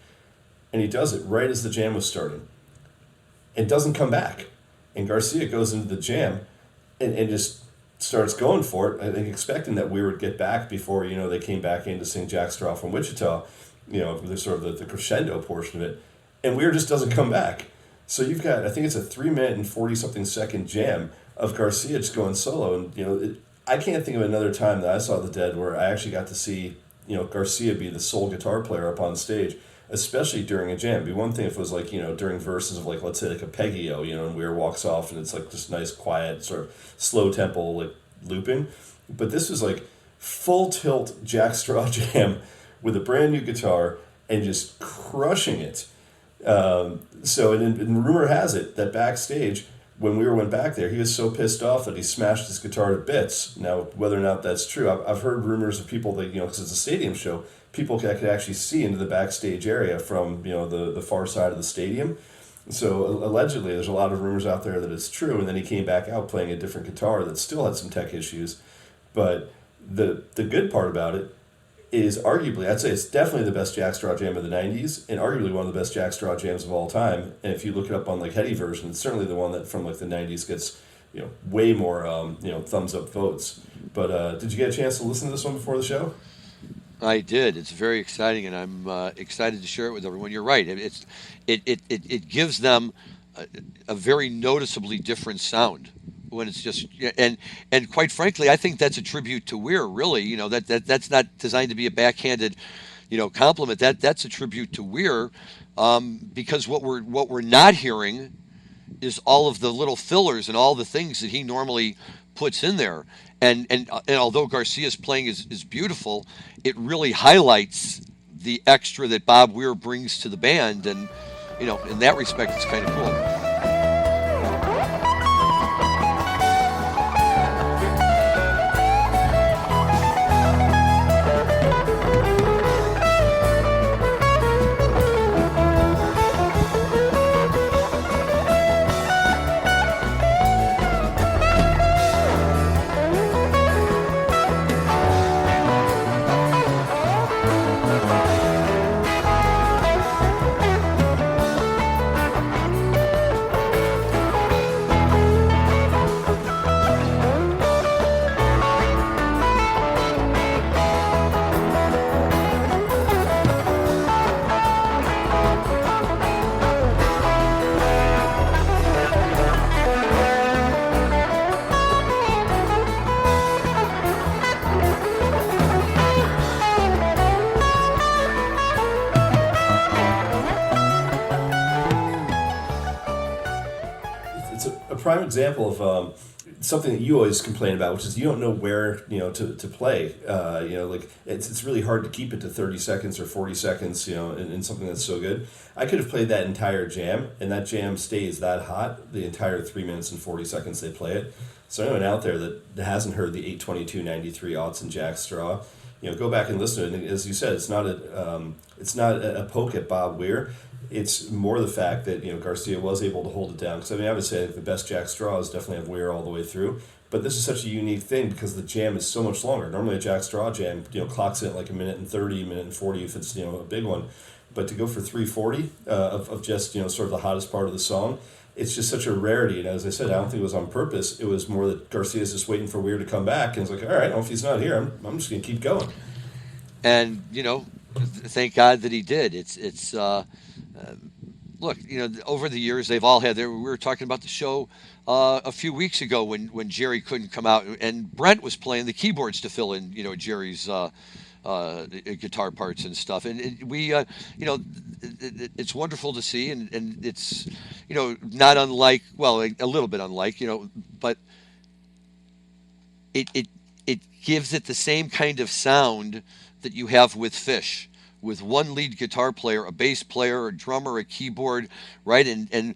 And he does it right as the jam was starting. And doesn't come back. And Garcia goes into the jam and just starts going for it, I think expecting that Weir would get back before, they came back in to sing Jack Straw from Wichita, the sort of the crescendo portion of it. And Weir just doesn't come back. So you've got, I think it's a 3-minute and 40-something second jam of Garcia just going solo. And, I can't think of another time that I saw the Dead where I actually got to see, Garcia be the sole guitar player up on stage, especially during a jam. It'd be one thing if it was during verses of let's say a Peggio, and Weir walks off and it's just nice, quiet, sort of slow tempo, looping. But this was full tilt Jack Straw jam with a brand new guitar and just crushing it. And rumor has it that backstage, when Weir went back there, he was so pissed off that he smashed his guitar to bits. Now, whether or not that's true, I've heard rumors of people that, because it's a stadium show, people could actually see into the backstage area from, the far side of the stadium. So allegedly, there's a lot of rumors out there that it's true, and then he came back out playing a different guitar that still had some tech issues. But the good part about it is arguably, I'd say it's definitely the best Jack Straw jam of the 90s, and arguably one of the best Jack Straw jams of all time. And if you look it up on Heady version, it's certainly the one that from the 90s gets way more thumbs up votes. But did you get a chance to listen to this one before the show? I did. It's very exciting, and I'm excited to share it with everyone. You're right. It gives them a very noticeably different sound when it's just and quite frankly, I think that's a tribute to Weir. Really, that's not designed to be a backhanded, compliment. That's a tribute to Weir, because what we're not hearing is all of the little fillers and all the things that he normally puts in there. And although Garcia's playing is beautiful, it really highlights the extra that Bob Weir brings to the band, and in that respect, it's kind of cool. Prime example of something that you always complain about, which is you don't know where to play. Like it's really hard to keep it to 30 seconds or 40 seconds. In something that's so good. I could have played that entire jam, and that jam stays that hot the entire 3 minutes and 40 seconds they play it. So anyone out there that hasn't heard the 8:22:93 Autzen Jack Straw, go back and listen to it. And as you said, it's not a poke at Bob Weir. It's more the fact that Garcia was able to hold it down. Because I would say the best Jack Straws definitely have Weir all the way through. But this is such a unique thing because the jam is so much longer. Normally a Jack Straw jam, clocks in at like a minute and 30, minute and 40 if it's a big one. But to go for 3:40 of just sort of the hottest part of the song, it's just such a rarity. And as I said, I don't think it was on purpose. It was more that Garcia's just waiting for Weir to come back, and it's like, all right, well, if he's not here, I'm just gonna keep going. And thank God that he did. It's look, over the years they've all had. We were talking about the show a few weeks ago when Jerry couldn't come out, and Brent was playing the keyboards to fill in Jerry's guitar parts and stuff. And we it's wonderful to see, and it's not unlike, well, a little bit unlike, but it gives it the same kind of sound that you have with Fish, with one lead guitar player, a bass player, a drummer, a keyboard, right? And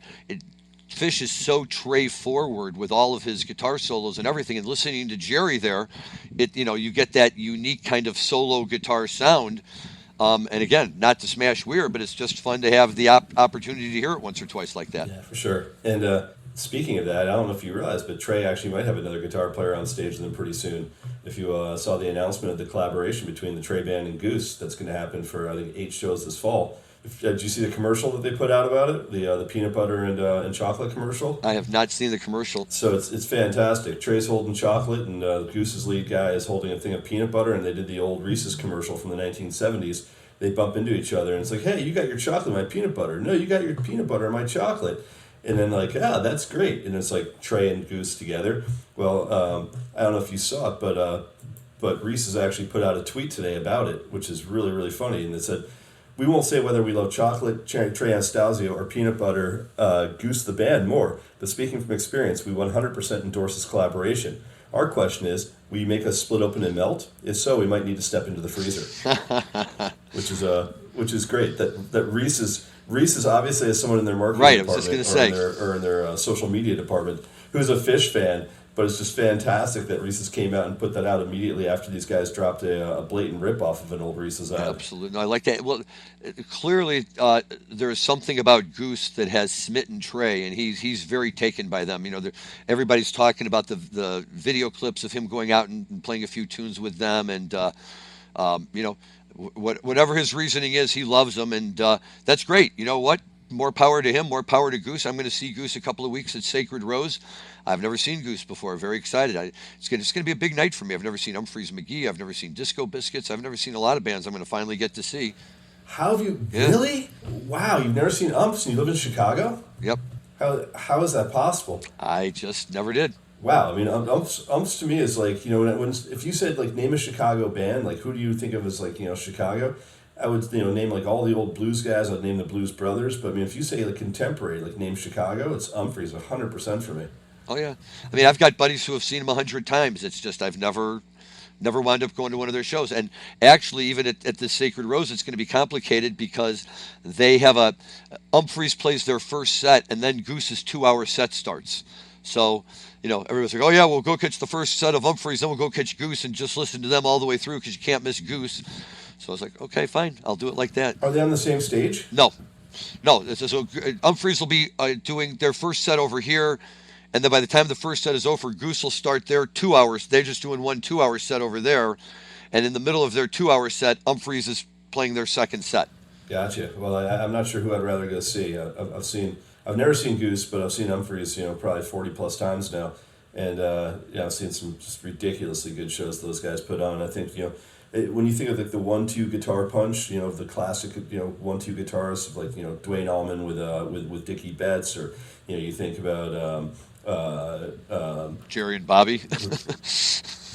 Fish is so tray forward with all of his guitar solos and everything. And listening to Jerry there, you get that unique kind of solo guitar sound. And again, not to smash Weir, but it's just fun to have the opportunity to hear it once or twice like that. Yeah, for sure. And speaking of that, I don't know if you realize, but Trey actually might have another guitar player on stage with him pretty soon. If you saw the announcement of the collaboration between the Trey Band and Goose, that's going to happen for, I think, 8 shows this fall. Did you see the commercial that they put out about it? The peanut butter and chocolate commercial? I have not seen the commercial. So it's fantastic. Trey's holding chocolate, and Goose's lead guy is holding a thing of peanut butter, and they did the old Reese's commercial from the 1970s. They bump into each other, and it's like, hey, you got your chocolate in my peanut butter. No, you got your peanut butter in my chocolate. And then that's great. And it's like Trey and Goose together. Well, I don't know if you saw it, but Reese's actually put out a tweet today about it, which is really, really funny. And it said, we won't say whether we love chocolate, Trey Anastasio, or peanut butter, Goose the band more. But speaking from experience, we 100% endorse this collaboration. Our question is, will you make us split open and melt? If so, we might need to step into the freezer. which is great. That Reese's obviously has someone in their marketing department or in their social media department who's a Fish fan, but it's just fantastic that Reese's came out and put that out immediately after these guys dropped a blatant rip-off of an old Reese's ad. Absolutely. No, I like that. Well, clearly there's something about Goose that has smitten Trey, and he's very taken by them. Everybody's talking about the video clips of him going out and playing a few tunes with them, and whatever his reasoning is, he loves them, and that's great. You know what? More power to him, more power to Goose. I'm going to see Goose a couple of weeks at Sacred Rose. I've never seen Goose before. Very excited. It's going to be a big night for me. I've never seen Humphreys McGee. I've never seen Disco Biscuits. I've never seen a lot of bands I'm going to finally get to see. How have you really? Wow, you've never seen Umps and you live in Chicago? Yep. How is that possible? I just never did. Wow, I mean, umps to me is like, when if you said like name a Chicago band, like who do you think of as like, Chicago? I would, name like all the old blues guys. I'd name the Blues Brothers. But I mean, if you say like contemporary, like name Chicago, it's Umphreys 100% for me. Oh yeah, I mean I've got buddies who have seen them 100 times. It's just I've never wound up going to one of their shows. And actually, even at the Sacred Rose, it's going to be complicated because they have a Humphreys plays their first set, and then Goose's 2 hour set starts. So, everyone's like, oh yeah, we'll go catch the first set of Humphreys, then we'll go catch Goose and just listen to them all the way through because you can't miss Goose. So I was like, okay, fine, I'll do it like that. Are they on the same stage? No, no. So Humphreys will be doing their first set over here, and then by the time the first set is over, Goose will start their 2 hours. They're just doing one 2 hour set over there, and in the middle of their 2 hour set, Humphreys is playing their second set. Gotcha. Well, I'm not sure who I'd rather go see. I've never seen Goose, but I've seen Humphreys, probably 40 plus times now, and I've seen some just ridiculously good shows those guys put on. I think when you think of like the 1-2 guitar punch, the classic 1-2 guitars of like Dwayne Allman with Dickie Betts, or you think about Jerry and Bobby.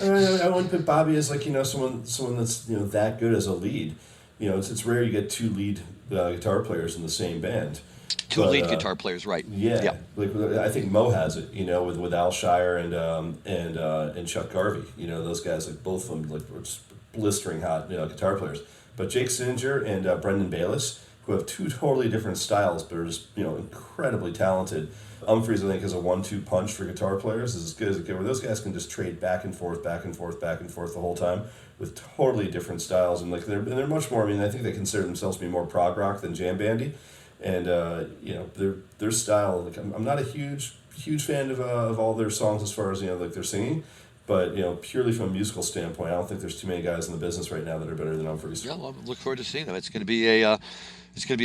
I wouldn't put Bobby as like someone that's that good as a lead. It's rare you get two lead guitar players in the same band. Two lead guitar players, right? Yeah. Like I think Mo has it. With Al Shire and Chuck Garvey. Those guys, like both of them, like were just blistering hot guitar players. But Jake Singer and Brendan Bayless, who have two totally different styles, but are just incredibly talented. Humphreys, I think, is a 1-2 punch for guitar players. Is as good as it gets. Where those guys can just trade back and forth, back and forth, back and forth the whole time with totally different styles, and like they're much more. I mean, I think they consider themselves to be more prog rock than jam bandy, and their style. Like I'm not a huge fan of all their songs as far as like their singing. But purely from a musical standpoint, I don't think there's too many guys in the business right now that are better than Humphreys. Yeah, well, I look forward to seeing them. It's going to be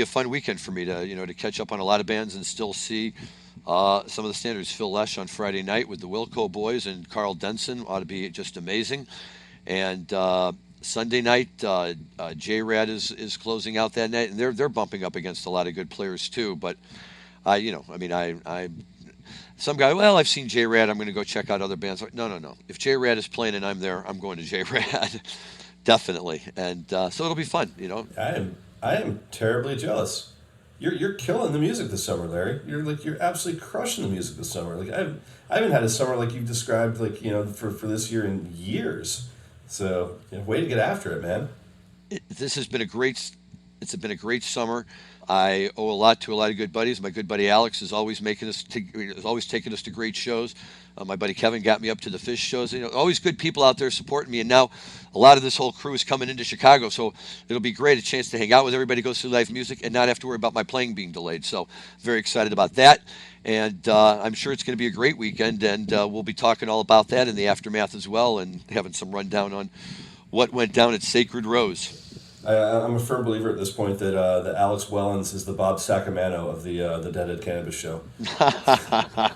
a fun weekend for me to catch up on a lot of bands and still see some of the standards. Phil Lesh on Friday night with the Wilco Boys and Carl Denson ought to be just amazing. And Sunday night, J-Rad is closing out that night, and they're bumping up against a lot of good players too. But I some guy, well, I've seen J-Rad, I'm going to go check out other bands. No. If J-Rad is playing and I'm there, I'm going to J-Rad. Definitely. And so it'll be fun, I am terribly jealous. You're killing the music this summer, Larry. You're absolutely crushing the music this summer. Like I haven't had a summer like you've described, like for this year in years. So way to get after it, man. This has been it's been a great summer. I owe a lot to a lot of good buddies. My good buddy Alex is always taking us to great shows. My buddy Kevin got me up to the Fish shows. Always good people out there supporting me. And now a lot of this whole crew is coming into Chicago, so it'll be great, a chance to hang out with everybody, go see live music, and not have to worry about my playing being delayed. So very excited about that. And I'm sure it's going to be a great weekend, and we'll be talking all about that in the aftermath as well, and having some rundown on what went down at Sacred Rose. I'm a firm believer at this point that Alex Wellens is the Bob Sacamano of the Deadhead Cannabis Show.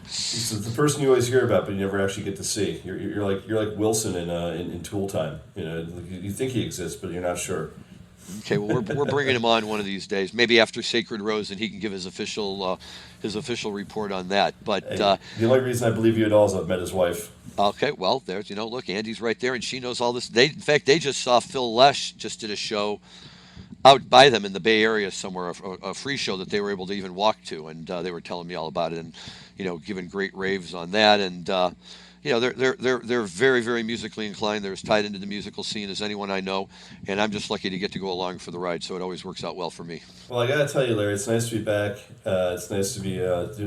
He's the person you always hear about, but you never actually get to see. You're like Wilson in Tool Time. You think he exists, but you're not sure. Okay, well we're bringing him on one of these days, maybe after Sacred Rose, and he can give his official report on that. But the only reason I believe you at all is I've met his wife. Okay, well, there's look, Andy's right there, and she knows all this. In fact, they just saw Phil Lesh just did a show out by them in the Bay Area somewhere, a free show that they were able to even walk to, and they were telling me all about it, and giving great raves on that, and they're very, very musically inclined. They're as tied into the musical scene as anyone I know, and I'm just lucky to get to go along for the ride, so it always works out well for me. Well, I got to tell you, Larry, it's nice to be back. It's nice to be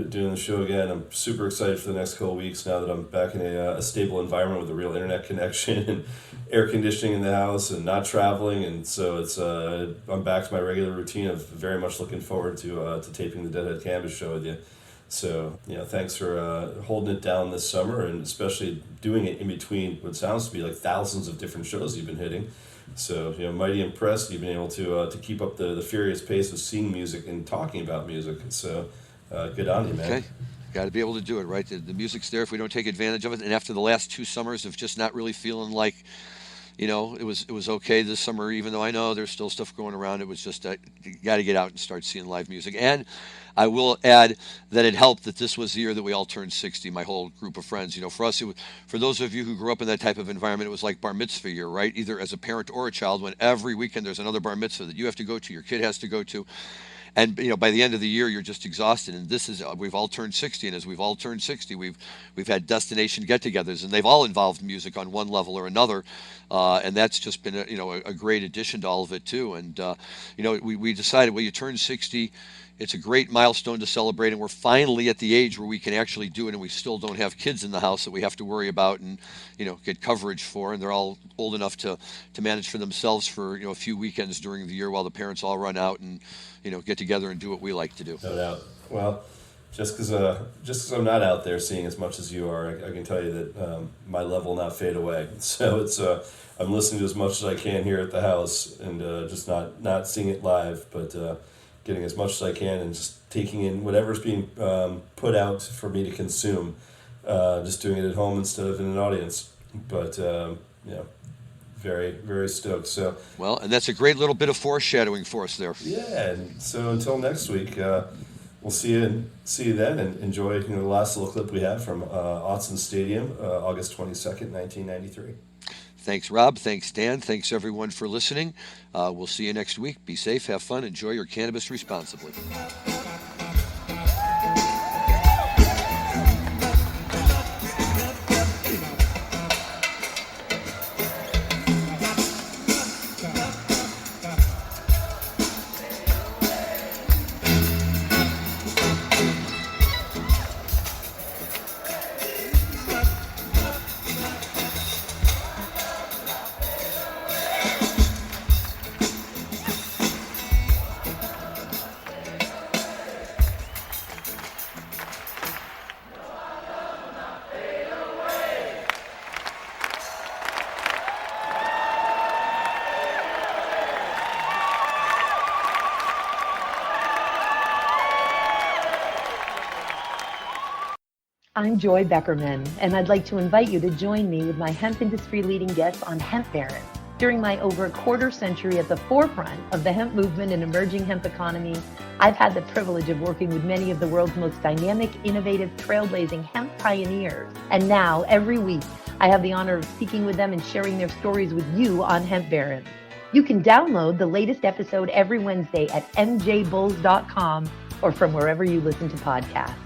doing the show again. I'm super excited for the next couple of weeks now that I'm back in a stable environment with a real internet connection and air conditioning in the house and not traveling, and so it's I'm back to my regular routine of very much looking forward to taping the Deadhead Canvas show with you. So, thanks for holding it down this summer, and especially doing it in between what sounds to be like thousands of different shows you've been hitting. So, mighty impressed you've been able to keep up the furious pace of seeing music and talking about music. So, good on you, man. Okay. Got to be able to do it, right? The music's there if we don't take advantage of it. And after the last 2 summers of just not really feeling like it was okay this summer, even though I know there's still stuff going around. It was just you got to get out and start seeing live music. And I will add that it helped that this was the year that we all turned 60, my whole group of friends. For us, for those of you who grew up in that type of environment, it was like bar mitzvah year, right? Either as a parent or a child, when every weekend there's another bar mitzvah that you have to go to, your kid has to go to. And by the end of the year, you're just exhausted. And we've all turned 60, and as we've all turned 60, we've had destination get-togethers, and they've all involved music on one level or another. And that's just been a great addition to all of it too. And we decided, well, you turn 60. It's a great milestone to celebrate, and we're finally at the age where we can actually do it, and we still don't have kids in the house that we have to worry about and get coverage for, and they're all old enough to manage for themselves for a few weekends during the year while the parents all run out and get together and do what we like to do. No doubt. Well, just because I'm not out there seeing as much as you are, I can tell you that my level will not fade away. So it's I'm listening to as much as I can here at the house, and just not seeing it live, but getting as much as I can and just taking in whatever's being put out for me to consume, just doing it at home instead of in an audience. But very, very stoked. So well, and that's a great little bit of foreshadowing for us there. yeah, and so until next week, we'll see you then, and enjoy the last little clip we have from Autzen Stadium, August 22nd, 1993. Thanks, Rob. Thanks, Dan. Thanks, everyone, for listening. We'll see you next week. Be safe, have fun, enjoy your cannabis responsibly. I'm Joy Beckerman, and I'd like to invite you to join me with my hemp industry leading guests on Hemp Baron. During my over a quarter century at the forefront of the hemp movement and emerging hemp economy, I've had the privilege of working with many of the world's most dynamic, innovative, trailblazing hemp pioneers. And now, every week, I have the honor of speaking with them and sharing their stories with you on Hemp Baron. You can download the latest episode every Wednesday at mjbulls.com or from wherever you listen to podcasts.